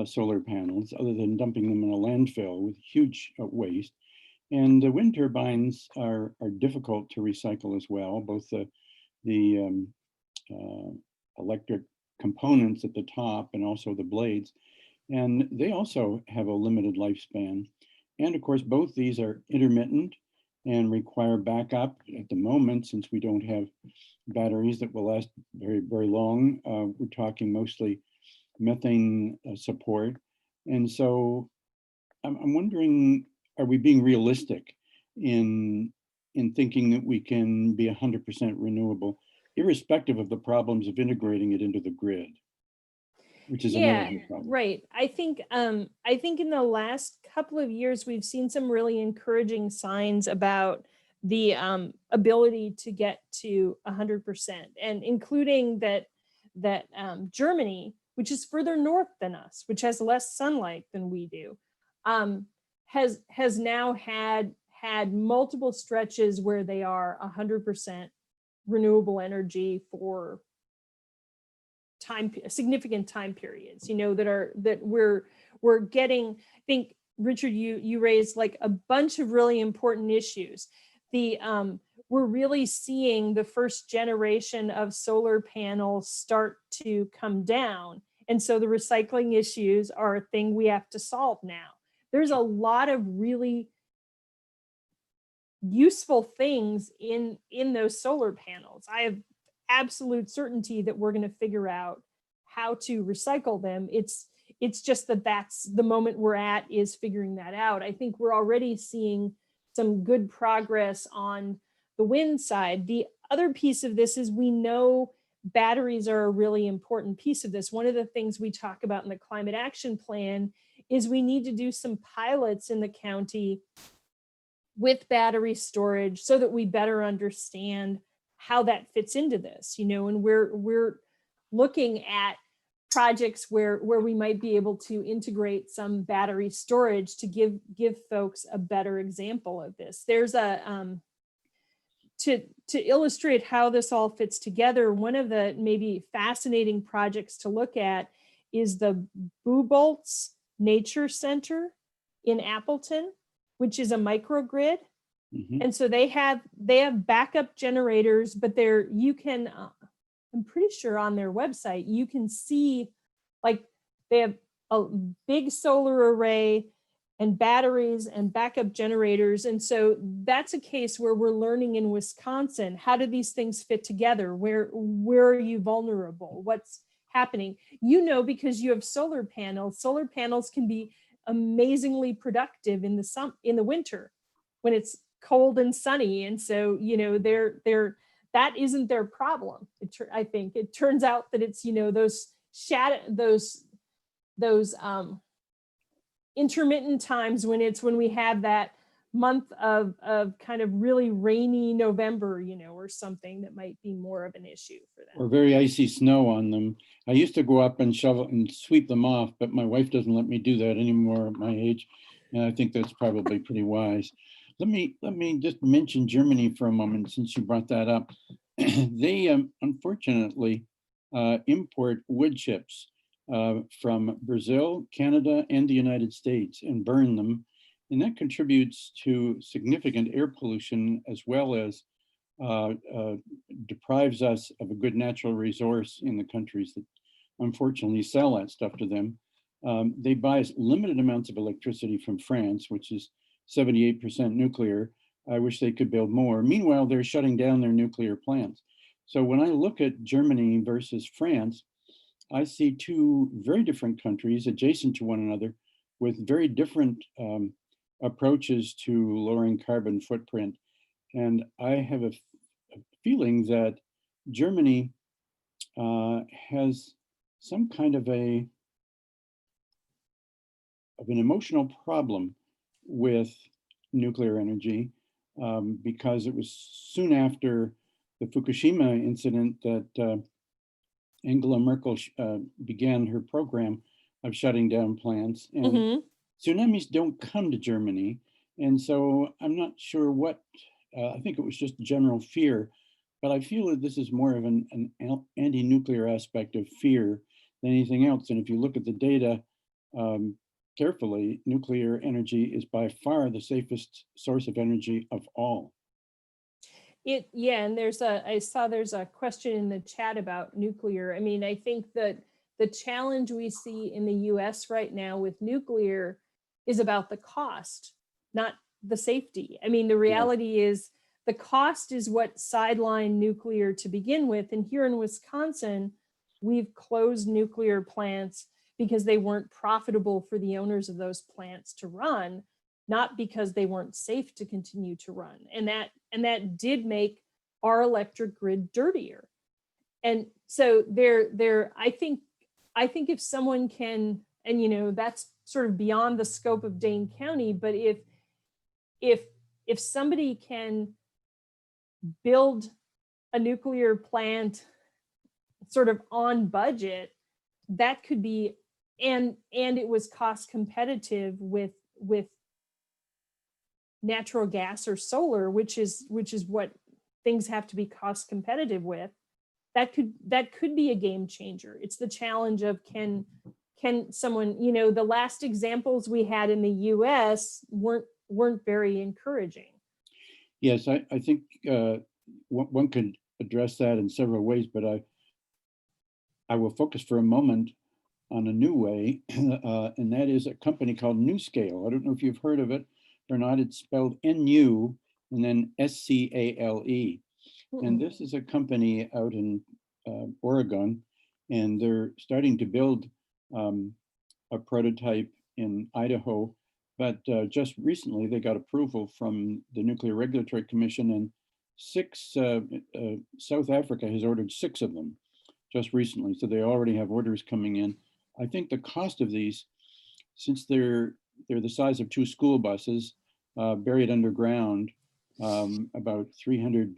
solar panels other than dumping them in a landfill with huge waste. And the wind turbines are difficult to recycle as well, both the electric components at the top and also the blades. And they also have a limited lifespan. And of course, both these are intermittent and require backup at the moment, since we don't have batteries that will last very, very long. We're talking mostly methane support. And so I'm wondering, are we being realistic in thinking that we can be 100% renewable, irrespective of the problems of integrating it into the grid, which is another problem. Right. I think in the last couple of years, we've seen some really encouraging signs about the ability to get to 100%, and including that Germany, which is further north than us, which has less sunlight than we do, has now had multiple stretches where they are 100% renewable energy for significant time periods, that we're getting. I think, Richard, you raised like a bunch of really important issues. We're really seeing the first generation of solar panels start to come down. And so the recycling issues are a thing we have to solve now. There's a lot of really useful things in those solar panels. I have absolute certainty that we're going to figure out how to recycle them. It's just that's the moment we're at, is figuring that out. I think we're already seeing some good progress on the wind side. The other piece of this is, we know batteries are a really important piece of this. One of the things we talk about in the climate action plan is we need to do some pilots in the county with battery storage so that we better understand how that fits into this, and we're looking at projects where we might be able to integrate some battery storage to give folks a better example of this. There's a to illustrate how this all fits together, one of the maybe fascinating projects to look at is the Buboltz Nature Center in Appleton, which is a microgrid. And so they have backup generators, but you can I'm pretty sure on their website you can see, like, they have a big solar array and batteries and backup generators. And so that's a case where we're learning in Wisconsin, how do these things fit together? Where are you vulnerable? What's happening? Because you have solar panels. Solar panels can be amazingly productive in the winter when it's cold and sunny. And so, that isn't their problem. I think it turns out that it's, those intermittent times when we have that month of kind of really rainy November, or something that might be more of an issue for them. Or very icy snow on them. I used to go up and shovel and sweep them off, but my wife doesn't let me do that anymore at my age. And I think that's probably pretty wise. Let me just mention Germany for a moment, since you brought that up. They unfortunately import wood chips from Brazil, Canada, and the United States and burn them. And that contributes to significant air pollution, as well as deprives us of a good natural resource in the countries that unfortunately sell that stuff to them. They buy limited amounts of electricity from France, which is 78% nuclear. I wish they could build more. Meanwhile, they're shutting down their nuclear plants. So when I look at Germany versus France, I see two very different countries adjacent to one another with very different approaches to lowering carbon footprint. And I have a feeling that Germany has some kind of an emotional problem with nuclear energy, because it was soon after the Fukushima incident that Angela Merkel began her program of shutting down plants. And tsunamis don't come to Germany. And so I'm not sure what, I think it was just general fear, but I feel that this is more of an anti-nuclear aspect of fear than anything else. And if you look at the data carefully, nuclear energy is by far the safest source of energy of all. And I saw there's a question in the chat about nuclear. I mean, I think that the challenge we see in the US right now with nuclear is about the cost, not the safety. I mean, the reality is the cost is what sidelined nuclear to begin with. And here in Wisconsin, we've closed nuclear plants because they weren't profitable for the owners of those plants to run, not because they weren't safe to continue to run. And that did make our electric grid dirtier. And so I think if someone can, and that's sort of beyond the scope of Dane County, but if somebody can build a nuclear plant sort of on budget, that could be, and it was cost competitive with natural gas or solar, which is what things have to be cost competitive with, that could be a game changer. It's the challenge of can someone, the last examples we had in the US weren't very encouraging. Yes, I think one could address that in several ways, but I will focus for a moment on a new way, and that is a company called NuScale. I don't know if you've heard of it or not. It's spelled N-U and then S-C-A-L-E. And this is a company out in Oregon, and they're starting to build a prototype in Idaho. But just recently, they got approval from the Nuclear Regulatory Commission, and South Africa has ordered 6 of them just recently. So they already have orders coming in. I think the cost of these, since they're the size of 2 school buses, buried underground, about 300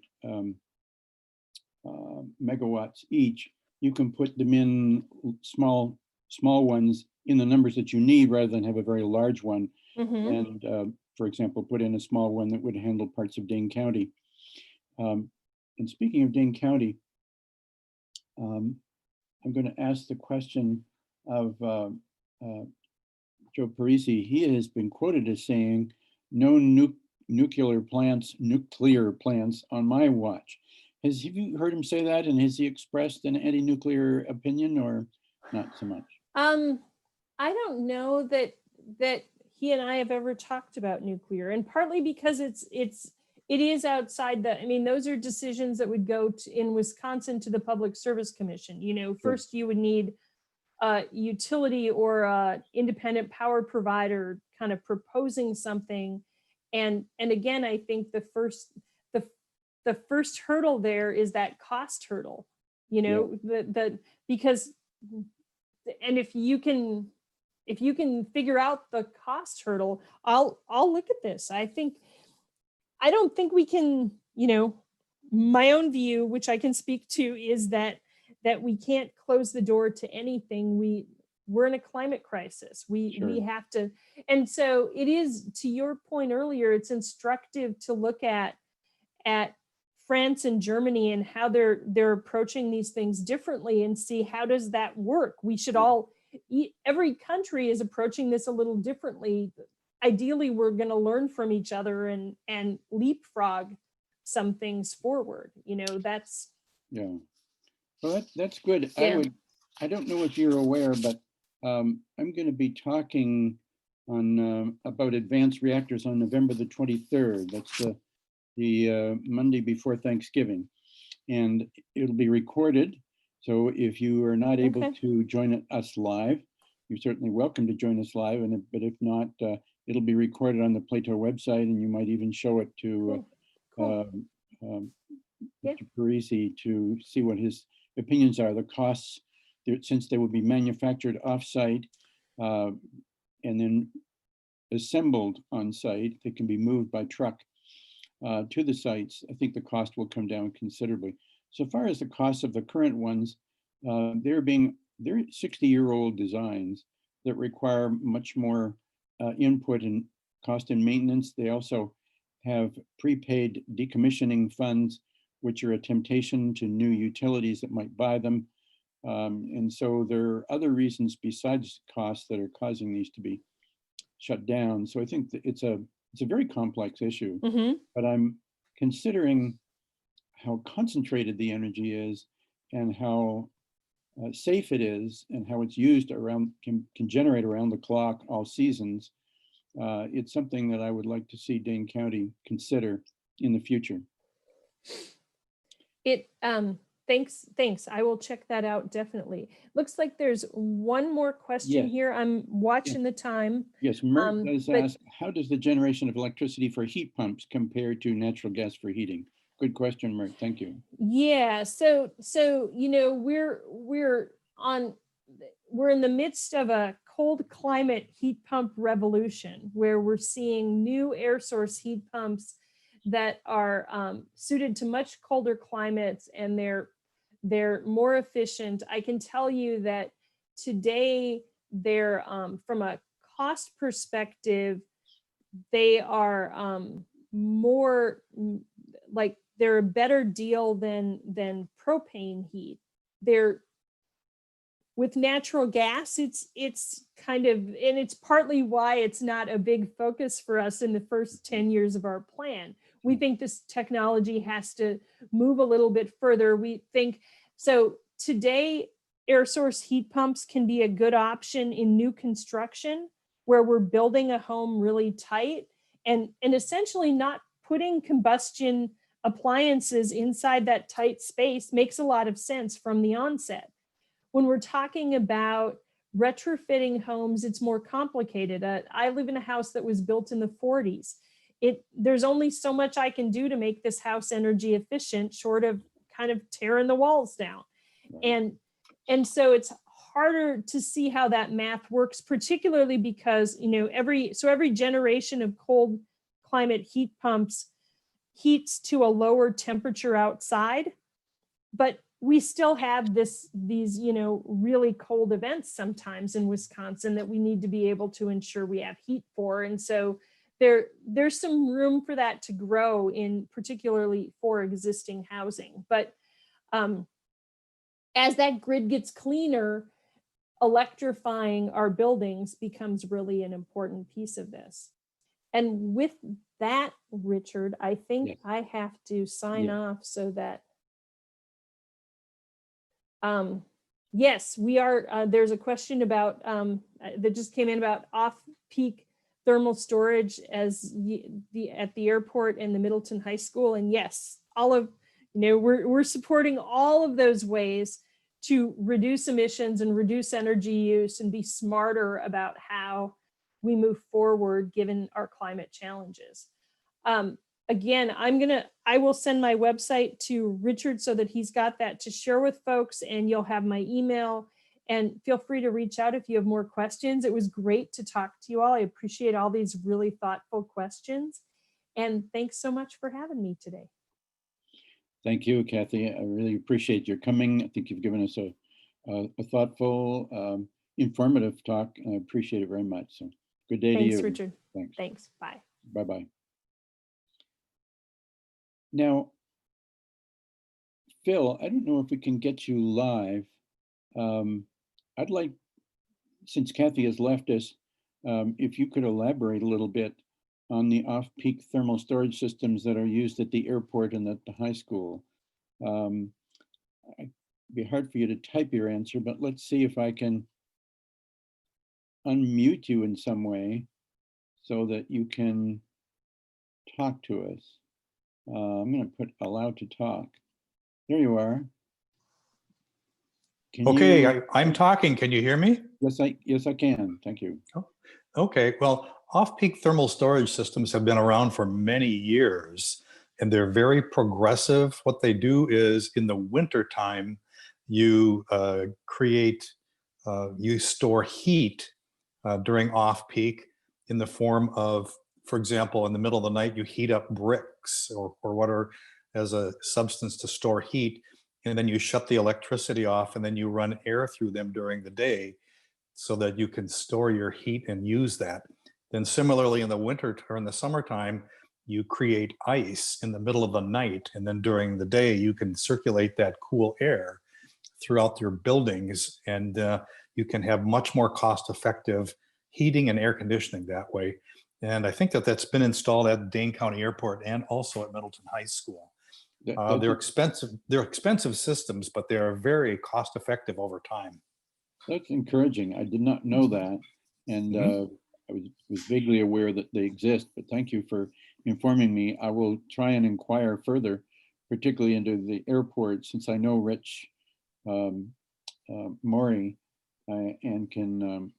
megawatts each. You can put them in small ones in the numbers that you need rather than have a very large one. Mhm. And for example, put in a small one that would handle parts of Dane County. And speaking of Dane County, I'm going to ask the question of Joe Parisi. He has been quoted as saying, "No nuclear plants on my watch." Has you heard him say that, and has he expressed an anti-nuclear opinion, or not so much? I don't know that he and I have ever talked about nuclear, and partly because it is outside the, I mean, those are decisions that would go to, in Wisconsin, to the Public Service Commission. You know, first you would need a utility or a independent power provider kind of proposing something. And again, I think the the first hurdle there is that cost hurdle, you know, because, and if you can figure out the cost hurdle, I'll look at this. I don't think we can, you know, my own view, which I can speak to, is that we can't close the door to anything. We're in a climate crisis. We have to, and so it is, to your point earlier, it's instructive to look at France and Germany and how they're approaching these things differently, and see how does that work. We should all, every country is approaching this a little differently. Ideally, we're going to learn from each other and leapfrog some things forward. You know, that's, Yeah. Well, that's good. yeah. I don't know if you're aware, but I'm going to be talking on about advanced reactors on November the 23rd. That's the Monday before Thanksgiving, and it'll be recorded. So if you are not able Okay. to join us live, you're certainly welcome to join us live. But if not, it'll be recorded on the Plato website, and you might even show it to Cool. Yeah. Mr. Parisi to see what his opinions are. The costs, since they will be manufactured off-site and then assembled on site, they can be moved by truck to the sites. I think the cost will come down considerably. So far as the cost of the current ones, they're 60-year-old designs that require much more input and cost and maintenance. They also have prepaid decommissioning funds, which are a temptation to new utilities that might buy them. And so there are other reasons besides costs that are causing these to be shut down. So I think that it's a very complex issue, but I'm considering how concentrated the energy is and how safe it is and how it's used around, can generate around the clock all seasons. It's something that I would like to see Dane County consider in the future. Thanks. I will check that out, definitely. Looks like there's one more question here. I'm watching the time. Yes, Mert does ask, how does the generation of electricity for heat pumps compare to natural gas for heating? Good question, Mert. Thank you. Yeah, so you know, we're in the midst of a cold climate heat pump revolution, where we're seeing new air source heat pumps that are suited to much colder climates, and they're more efficient. I can tell you that today they're from a cost perspective, they are more like, they're a better deal than propane heat. They're, with natural gas, it's kind of, and it's partly why it's not a big focus for us in the first 10 years of our plan. We think this technology has to move a little bit further. We think, so today, air source heat pumps can be a good option in new construction, where we're building a home really tight and essentially not putting combustion appliances inside that tight space makes a lot of sense from the onset. When we're talking about retrofitting homes, it's more complicated. I live in a house that was built in the 40s. There's only so much I can do to make this house energy efficient, short of kind of tearing the walls down. And so it's harder to see how that math works, particularly because, you know, every generation of cold climate heat pumps heats to a lower temperature outside, but we still have these, you know, really cold events sometimes in Wisconsin that we need to be able to ensure we have heat for. And so there's some room for that to grow in particularly for existing housing. But as that grid gets cleaner, electrifying our buildings becomes really an important piece of this. And with that, Richard, I think Yes. I have to sign off so that yes, we are. There's a question about that just came in about off-peak thermal storage as at the airport and the Middleton High School. And yes, all of, you know, we're supporting all of those ways to reduce emissions and reduce energy use and be smarter about how we move forward given our climate challenges. Again, I will send my website to Richard so that he's got that to share with folks, and you'll have my email, and feel free to reach out if you have more questions. It was great to talk to you all. I appreciate all these really thoughtful questions, and thanks so much for having me today. Thank you, Kathy. I really appreciate your coming. I think you've given us a thoughtful, informative talk. I appreciate it very much. So good day to you. Thanks, Richard. Thanks. Thanks. Bye. Bye-bye. Now, Phil, I don't know if we can get you live. I'd like, since Kathy has left us, if you could elaborate a little bit on the off-peak thermal storage systems that are used at the airport and at the high school. It'd be hard for you to type your answer, but let's see if I can unmute you in some way so that you can talk to us. I'm going to put allow to talk. There you are. Okay, I'm talking. Can you hear me? Yes, I can. Thank you. Okay, well, off-peak thermal storage systems have been around for many years, and they're very progressive. What they do is in the wintertime, you you store heat during off-peak in the form of, for example, in the middle of the night, you heat up bricks or whatever as a substance to store heat, and then you shut the electricity off, and then you run air through them during the day so that you can store your heat and use that. Then similarly in the winter or in the summertime, you create ice in the middle of the night, and then during the day, you can circulate that cool air throughout your buildings, and you can have much more cost-effective heating and air conditioning that way. And I think that that's been installed at Dane County Airport and also at Middleton High School. They're expensive systems, but they are very cost-effective over time. That's encouraging. I did not know that, and I was vaguely aware that they exist. But thank you for informing me. I will try and inquire further, particularly into the airport, since I know Rich Maury, and can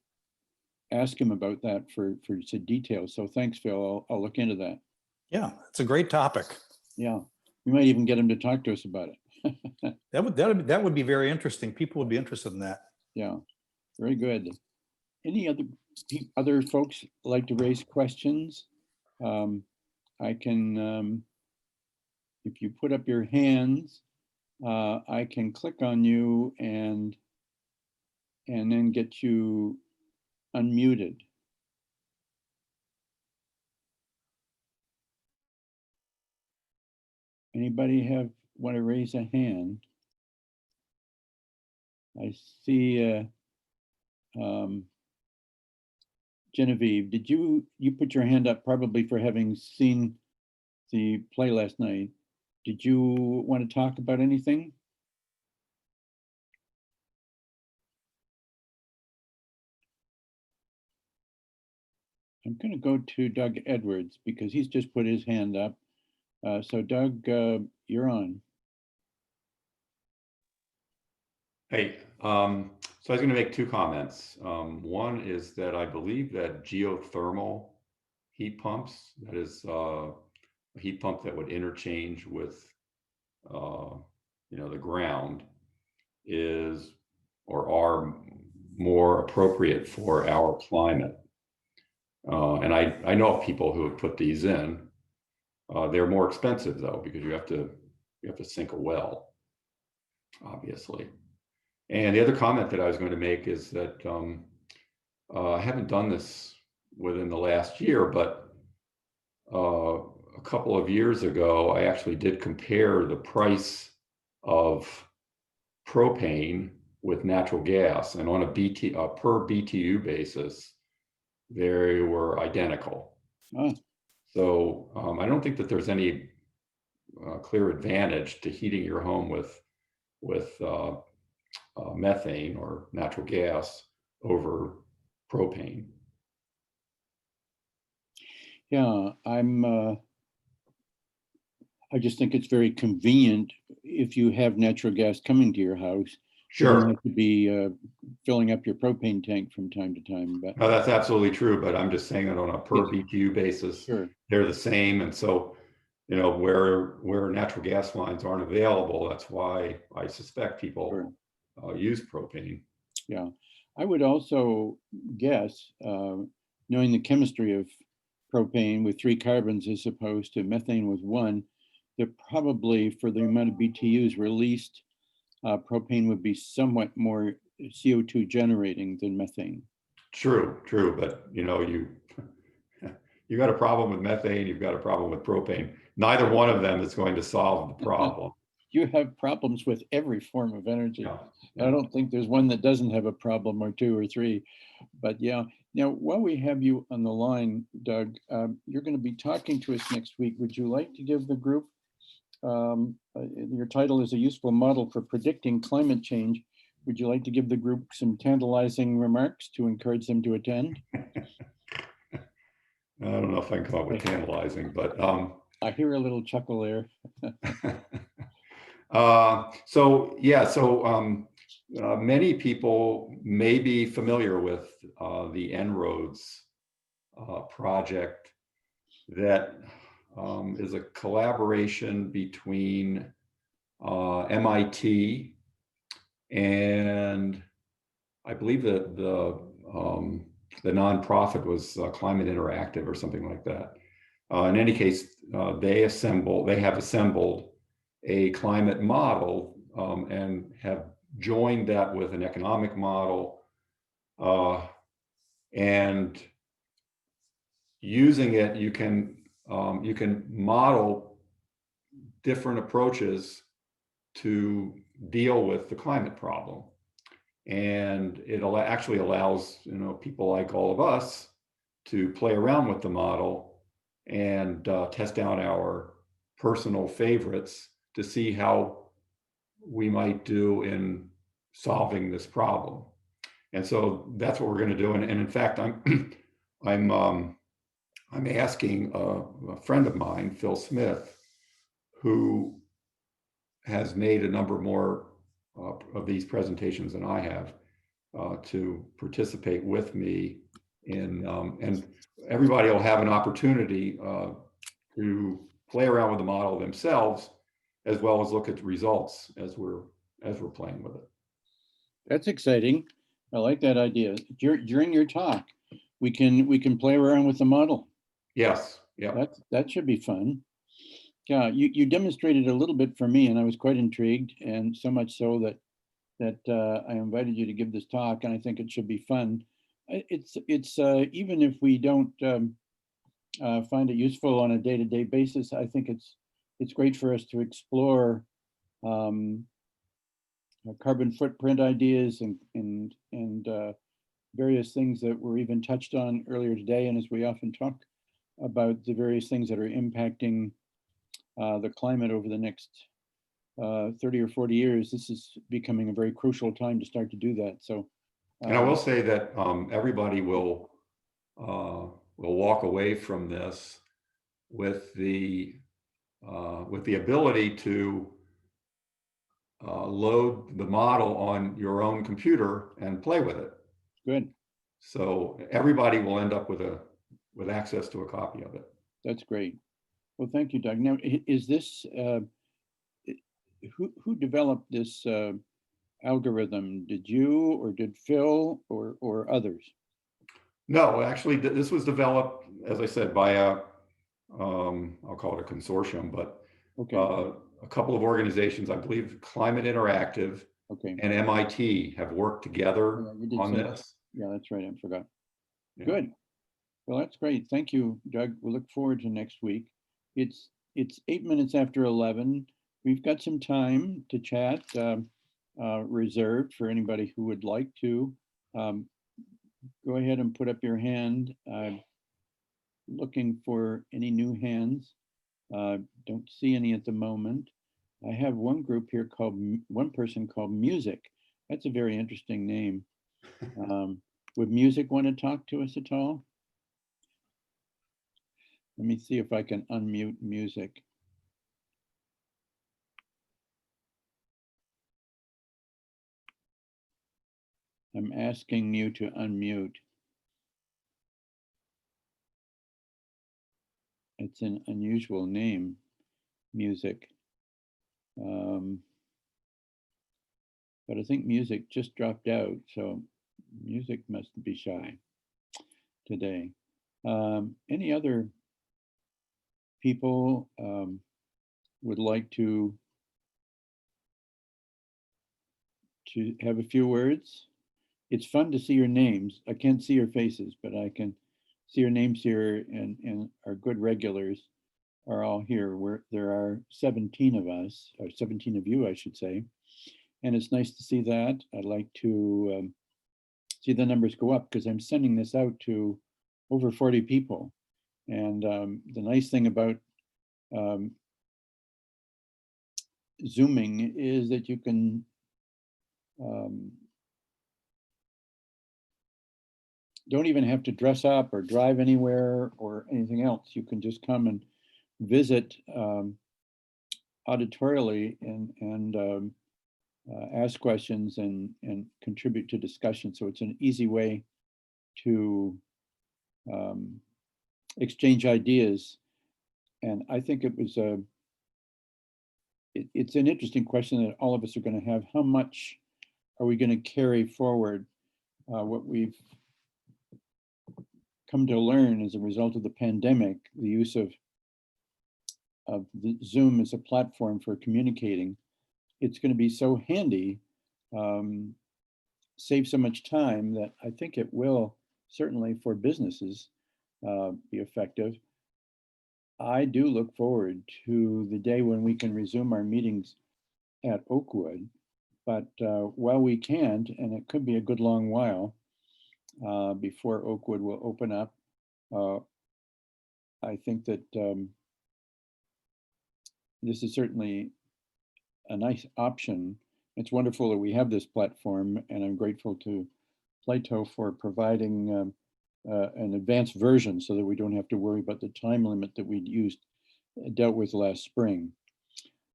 ask him about that for some details. So thanks, Phil. I'll look into that. Yeah, it's a great topic. Yeah, we might even get him to talk to us about it. That would be very interesting. People would be interested in that. Yeah, very good. Any other folks like to raise questions? I can, if you put up your hands, I can click on you and then get you unmuted. Anybody want to raise a hand? I see Genevieve, did you put your hand up probably for having seen the play last night? Did you want to talk about anything? I'm going to go to Doug Edwards because he's just put his hand up. So Doug, you're on. Hey, so I was going to make two comments. One is that I believe that geothermal heat pumps, that is a heat pump that would interchange with, the ground, is or are more appropriate for our climate. And I know of people who have put these in. They're more expensive though, because you have to sink a well, obviously. And the other comment that I was going to make is that I haven't done this within the last year, but a couple of years ago, I actually did compare the price of propane with natural gas, and on a per BTU basis, they were identical. Ah, So I don't think that there's any clear advantage to heating your home with methane or natural gas over propane. yeah, I just think it's very convenient if you have natural gas coming to your house. You don't Sure. have to be filling up your propane tank from time to time, but No, that's absolutely true, but I'm just saying that on a per Yes. BTU basis, sure, they're the same. And so, you know, where natural gas lines aren't available, that's why I suspect people use propane. yeah. I would also guess, knowing the chemistry of propane with 3 carbons as opposed to methane with 1, that probably for the amount of BTUs released, propane would be somewhat more CO2 generating than methane. True, but you know, you got a problem with methane, you've got a problem with propane. Neither one of them is going to solve the problem. You have problems with every form of energy. Yeah, I don't think there's one that doesn't have a problem, or 2 or 3. But yeah, now while we have you on the line, Doug, you're going to be talking to us next week. Would you like to give the group, your title is a useful model for predicting climate change. Would you like to give the group some tantalizing remarks to encourage them to attend? I don't know if I can come up with tantalizing, but I hear a little chuckle there. so yeah, so many people may be familiar with the En-ROADS project that is a collaboration between MIT and I believe that the nonprofit was Climate Interactive or something like that. In any case, they have assembled a climate model and have joined that with an economic model, and using it, you can model different approaches to deal with the climate problem. And it actually allows, you know, people like all of us to play around with the model and test out our personal favorites to see how we might do in solving this problem. And so that's what we're going to do. And in fact, I'm asking a friend of mine, Phil Smith, who has made a number more of these presentations than I have, to participate with me in, and everybody will have an opportunity to play around with the model themselves, as well as look at the results as we're playing with it. That's exciting. I like that idea. During your talk, we can play around with the model. Yes. Yeah. That should be fun. Yeah, you demonstrated a little bit for me, and I was quite intrigued, and so much so that I invited you to give this talk, and I think it should be fun. It's even if we don't find it useful on a day-to-day basis, I think it's great for us to explore carbon footprint ideas and various things that were even touched on earlier today. And as we often talk about the various things that are impacting the climate over the next 30 or 40 years, this is becoming a very crucial time to start to do that. So, and I will say that everybody will walk away from this with the ability to load the model on your own computer and play with it. good. So everybody will end up with access to a copy of it. That's great. Well, thank you, Doug. Now, is this who developed this algorithm? Did you, or did Phil, or others? No, actually, this was developed, as I said, by a, I'll call it a consortium, but Okay, a couple of organizations, I believe Climate Interactive okay. and MIT have worked together Yeah, you did on say that. this. Yeah, that's right. I forgot. Yeah. Good. Well, that's great. Thank you, Doug. We look forward to next week. It's 8 minutes after 11. We've got some time to chat, reserved for anybody who would like to. Go ahead and put up your hand. Looking for any new hands. Don't see any at the moment. I have one group here called, one person called Music. That's a very interesting name. Would Music want to talk to us at all? Let me see if I can unmute Music. I'm asking you to unmute. It's an unusual name, Music. But I think Music just dropped out, so Music must be shy today. Any other people would like to have a few words? It's fun to see your names. I can't see your faces, but I can see your names here, and our good regulars are all here. There are 17 of us, or 17 of you, I should say. And it's nice to see that. I'd like to see the numbers go up because I'm sending this out to over 40 people. And the nice thing about Zooming is that you can don't even have to dress up or drive anywhere or anything else. You can just come and visit auditorially and ask questions and contribute to discussion. So it's an easy way to exchange ideas. And I think it was it's an interesting question that all of us are going to have. How much are we going to carry forward what we've come to learn as a result of the pandemic, the use of the Zoom as a platform for communicating? It's going to be so handy, save so much time, that I think it will certainly for businesses be effective. I do look forward to the day when we can resume our meetings at Oakwood, but while we can't, and it could be a good long while before Oakwood will open up, I think that this is certainly a nice option. It's wonderful that we have this platform, and I'm grateful to Plato for providing an advanced version so that we don't have to worry about the time limit that we'd dealt with last spring.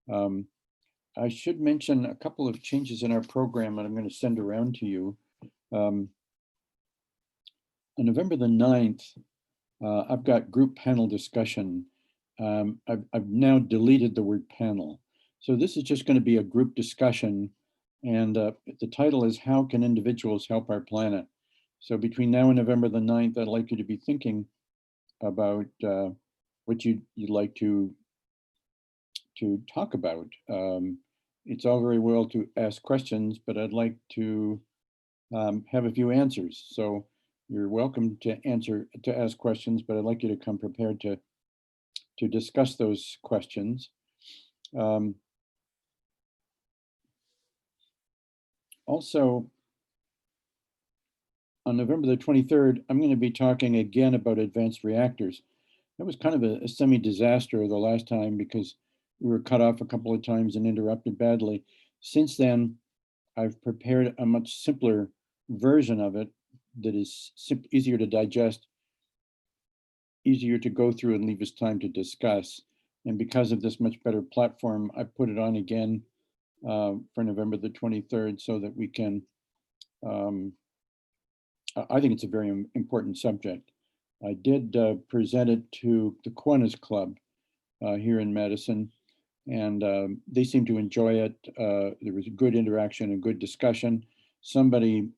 I should mention a couple of changes in our program that I'm going to send around to you. On November the 9th, I've got group panel discussion. I've now deleted the word panel. So this is just going to be a group discussion. And the title is How Can Individuals Help Our Planet? So between now and November the 9th, I'd like you to be thinking about what you'd like to talk about. It's all very well to ask questions, but I'd like to have a few answers. So you're welcome to ask questions, but I'd like you to come prepared to discuss those questions. Also, on November the 23rd, I'm going to be talking again about advanced reactors. That was kind of a semi-disaster the last time because we were cut off a couple of times and interrupted badly. Since then, I've prepared a much simpler version of it that is easier to digest, easier to go through, and leave us time to discuss. And because of this much better platform, I put it on again for November the 23rd so that we can, I think it's a very important subject. I did present it to the Kiwanis Club here in Madison, and they seemed to enjoy it. There was good interaction and good discussion. Somebody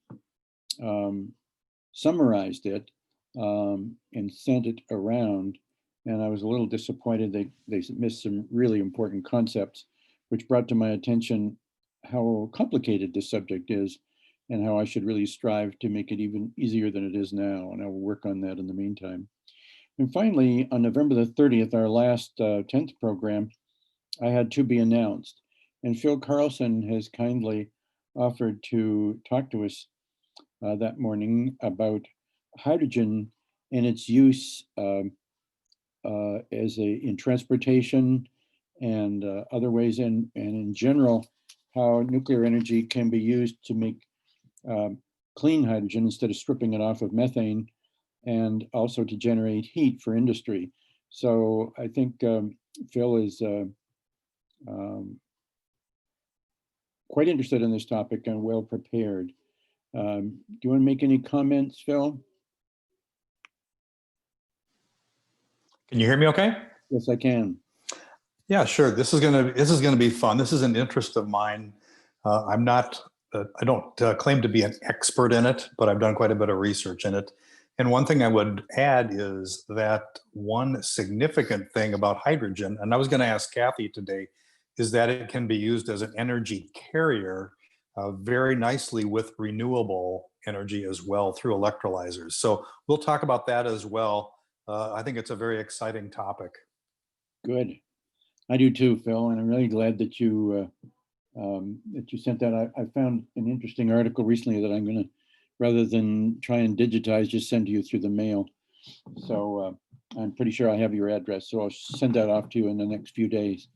summarized it and sent it around. And I was a little disappointed they missed some really important concepts, which brought to my attention how complicated this subject is and how I should really strive to make it even easier than it is now. And I will work on that in the meantime. And finally, on November the 30th, our last 10th program, I had to be announced. And Phil Carlson has kindly offered to talk to us that morning about hydrogen and its use in transportation and other ways, and in general, how nuclear energy can be used to make clean hydrogen instead of stripping it off of methane, and also to generate heat for industry. So I think Phil is quite interested in this topic and well prepared. Do you want to make any comments, Phil? Can you hear me okay? Yes, I can. Yeah, sure. This is gonna be fun. This is an interest of mine. I'm not. I don't claim to be an expert in it, but I've done quite a bit of research in it. And one thing I would add is that one significant thing about hydrogen, and I was going to ask Kathy today, is that it can be used as an energy carrier very nicely with renewable energy as well through electrolyzers. So we'll talk about that as well. I think it's a very exciting topic. Good. I do too, Phil, and I'm really glad that you sent that. I found an interesting article recently that I'm going to, rather than try and digitize, just send to you through the mail. So I'm pretty sure I have your address, so I'll send that off to you in the next few days.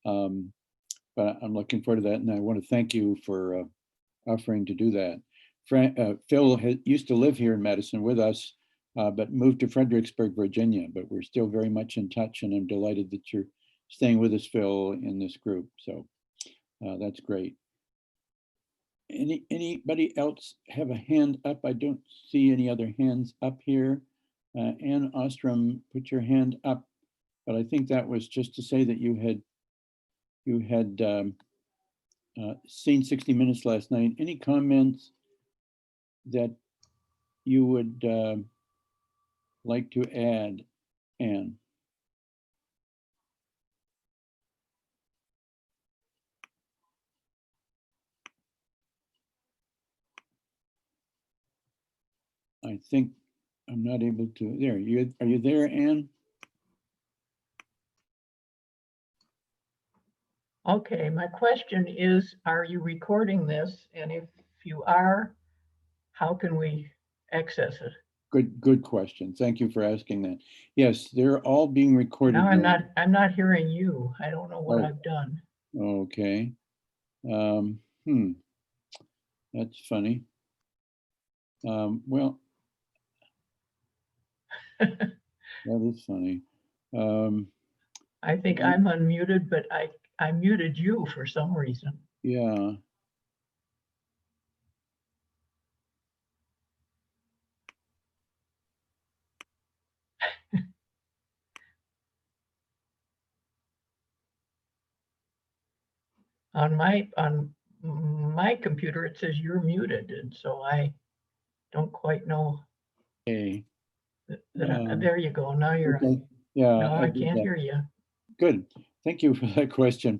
But I'm looking forward to that, and I want to thank you for offering to do that. Phil used to live here in Madison with us, but moved to Fredericksburg, Virginia, but we're still very much in touch, and I'm delighted that you're staying with us, Phil, in this group. So that's great. Anybody else have a hand up? I don't see any other hands up here. Ann Ostrom, put your hand up, but I think that was just to say that you had seen 60 Minutes last night. Any comments that you would like to add, Ann? I think I'm not able to. There, are you there, Ann? Okay, my question is, are you recording this? And if you are, how can we access it? Good question. Thank you for asking that. Yes, they're all being recorded. Now I'm not hearing you. I don't know what I've done. Okay. That's funny. Well, that is funny. I think I'm unmuted, but I muted you for some reason. Yeah. On my computer, it says you're muted, and so I don't quite know. Okay. There you go. Now you're. Okay. Yeah. No, I can't hear you. Good. Thank you for that question.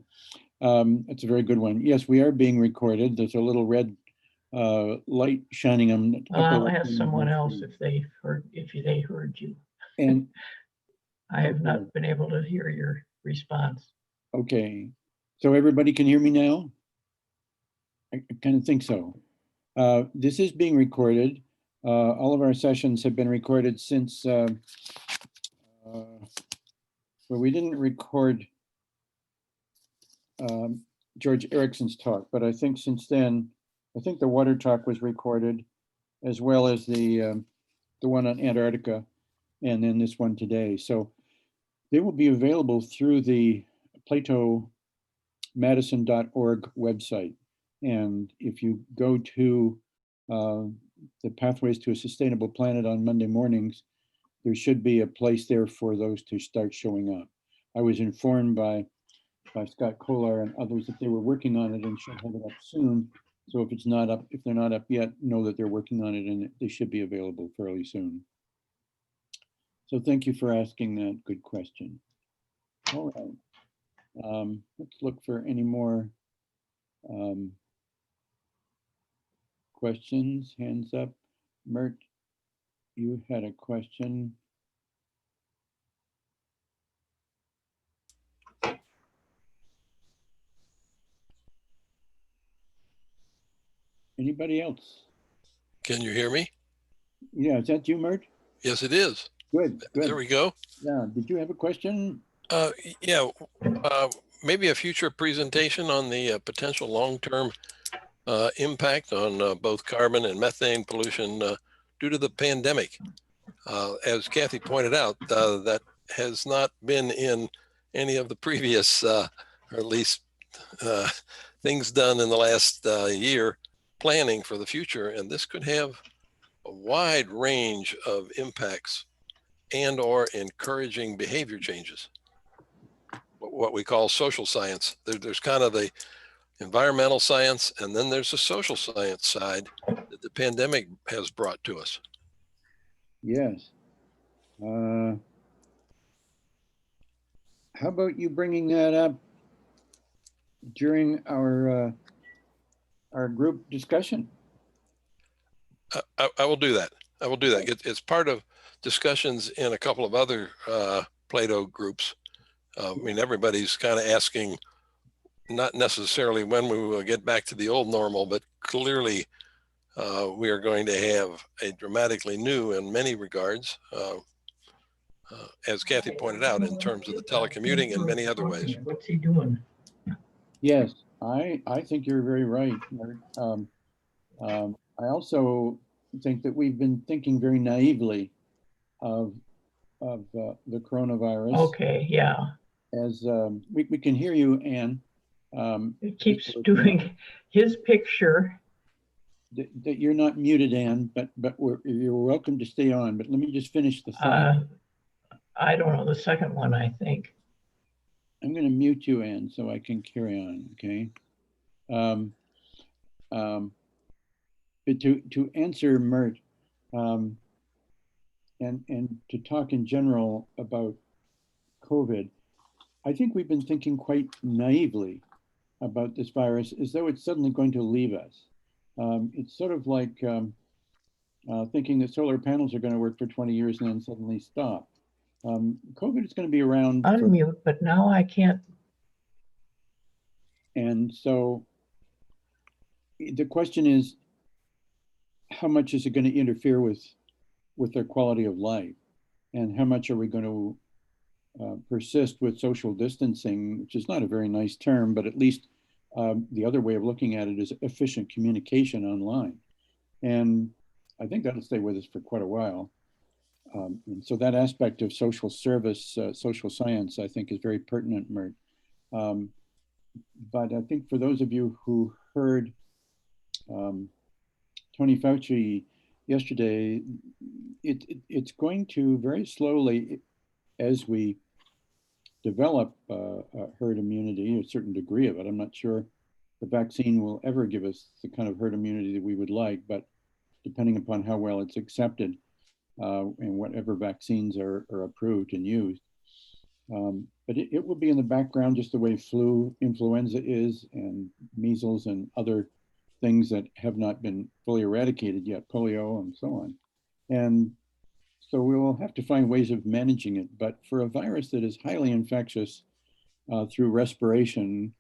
It's a very good one. Yes, we are being recorded. There's a little red light shining on the Well, I'll ask someone else if they heard you. And I have not been able to hear your response. okay. So everybody can hear me now? I kind of think so. This is being recorded. All of our sessions have been recorded since, well, we didn't record George Erickson's talk, but I think since then, I think the water talk was recorded, as well as the one on Antarctica, and then this one today. So they will be available through the platomadison.org website. And if you go to the Pathways to a Sustainable Planet on Monday mornings, there should be a place there for those to start showing up. I was informed by Scott Kolar and others that they were working on it and should have it up soon. So if it's not up, if they're not up yet, know that they're working on it and they should be available fairly soon. So thank you for asking that good question. All right. Let's look for any more questions. Hands up. Mert, you had a question. Anybody else? Can you hear me? Yeah, is that you, Mert? Yes, it is. Good, There good. we go. Yeah, did you have a question? Yeah, maybe a future presentation on the potential long-term impact on both carbon and methane pollution due to the pandemic. As Kathy pointed out, that has not been in any of the previous, or at least things done in the last year planning for the future. And this could have a wide range of impacts and or encouraging behavior changes, what we call social science. There's kind of the environmental science, and then there's the social science side that the pandemic has brought to us. Yes. How about you bringing that up during our group discussion? I will do that. I will do that. It's part of discussions in a couple of other Plato groups. I mean, everybody's kind of asking, not necessarily when we will get back to the old normal, but clearly we are going to have a dramatically new in many regards, as Kathy pointed out, in terms of the telecommuting and many other ways. What's he doing? Yes, I think you're very right, Mert. I also think that we've been thinking very naively of the coronavirus. Okay, yeah. As we can hear you, Anne. It keeps doing his picture. That you're not muted, Anne, but you're welcome to stay on. But let me just finish the thought. I don't know, the second one, I think. I'm going to mute you, Anne, so I can carry on. Okay. But to answer Mert, and to talk in general about COVID, I think we've been thinking quite naively about this virus as though it's suddenly going to leave us. It's sort of like thinking that solar panels are going to work for 20 years and then suddenly stop. COVID is going to be around. Unmute, but now I can't. And so the question is, how much is it going to interfere with their quality of life? And how much are we going to persist with social distancing, which is not a very nice term, but at least the other way of looking at it is efficient communication online. And I think that'll stay with us for quite a while. And so that aspect of social service, social science, I think is very pertinent, Mert. But I think for those of you who heard Tony Fauci yesterday, it's going to very slowly, as we develop herd immunity, a certain degree of it. I'm not sure the vaccine will ever give us the kind of herd immunity that we would like, but depending upon how well it's accepted and whatever vaccines are approved and used. But it will be in the background just the way flu, influenza is, and measles and other things that have not been fully eradicated yet, polio and so on. And so we will have to find ways of managing it. But for a virus that is highly infectious through respiration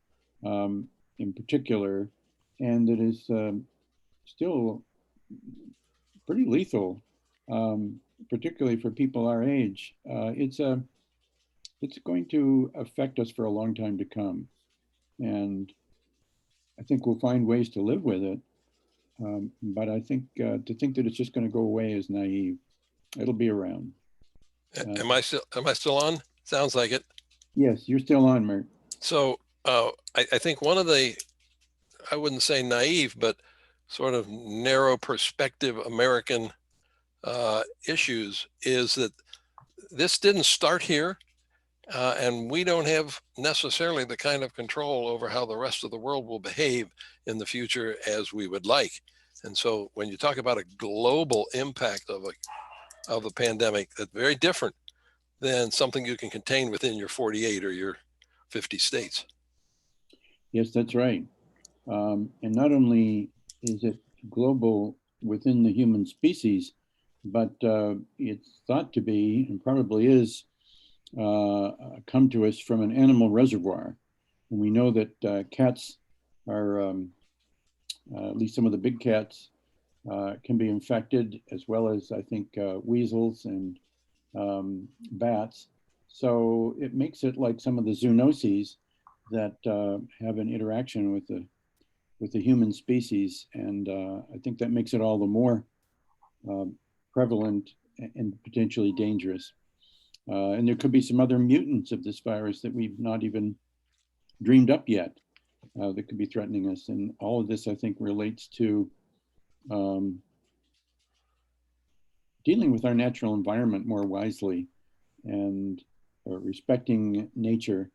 in particular, and that is still pretty lethal, particularly for people our age, it's going to affect us for a long time to come. And I think we'll find ways to live with it. But I think to think that it's just going to go away is naive. It'll be around. Am I still on? Sounds like it. Yes, you're still on, Mert. So I think one of the, I wouldn't say naive, but sort of narrow perspective American issues is that this didn't start here, and we don't have necessarily the kind of control over how the rest of the world will behave in the future as we would like. And so when you talk about a global impact of the pandemic, that's very different than something you can contain within your 48 or your 50 states. Yes, that's right. And not only is it global within the human species, but it's thought to be, and probably is, come to us from an animal reservoir. And we know that cats are, at least some of the big cats, can be infected, as well as I think weasels and bats. So it makes it like some of the zoonoses that have an interaction with the human species, and I think that makes it all the more prevalent and potentially dangerous. And there could be some other mutants of this virus that we've not even dreamed up yet that could be threatening us. And all of this, I think, relates to dealing with our natural environment more wisely and respecting nature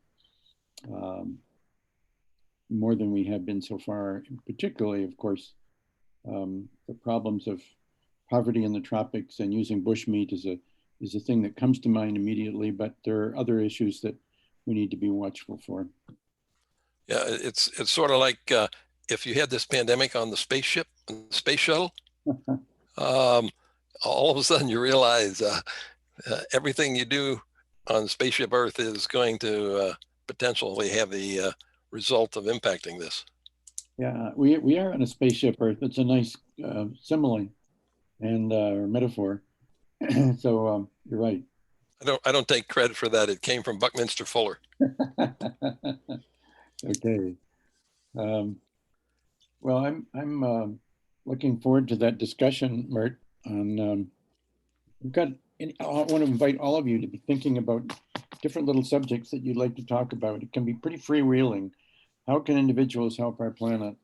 more than we have been so far. Particularly, of course, the problems of poverty in the tropics and using bushmeat is a thing that comes to mind immediately, but there are other issues that we need to be watchful for. Yeah, it's sort of like if you had this pandemic on the spaceship, on the space shuttle, all of a sudden you realize everything you do on spaceship Earth is going to potentially have the result of impacting this. Yeah, we are on a spaceship Earth. It's a nice simile and or metaphor. So you're right. I don't take credit for that. It came from Buckminster Fuller. Okay. Well, I'm looking forward to that discussion, Mert. On we've got. I want to invite all of you to be thinking about different little subjects that you'd like to talk about. It can be pretty freewheeling. How can individuals help our planet?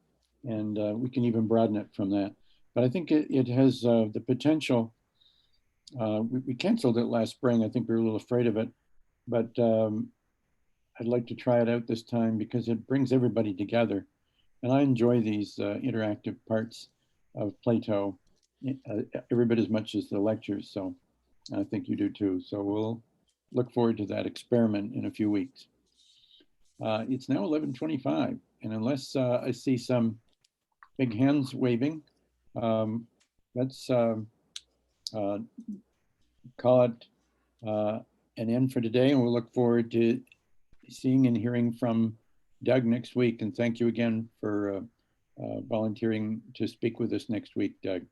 And we can even broaden it from that. But I think it has the potential. We canceled it last spring. I think we were a little afraid of it, but I'd like to try it out this time because it brings everybody together. And I enjoy these interactive parts of Plato every bit as much as the lectures. So I think you do too. So we'll look forward to that experiment in a few weeks. It's now 11:25, and unless I see some big hands waving, let's call it an end for today, and we'll look forward to seeing and hearing from Doug next week. And thank you again for volunteering to speak with us next week, Doug.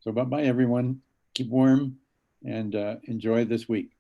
So bye-bye, everyone. Keep warm and enjoy this week.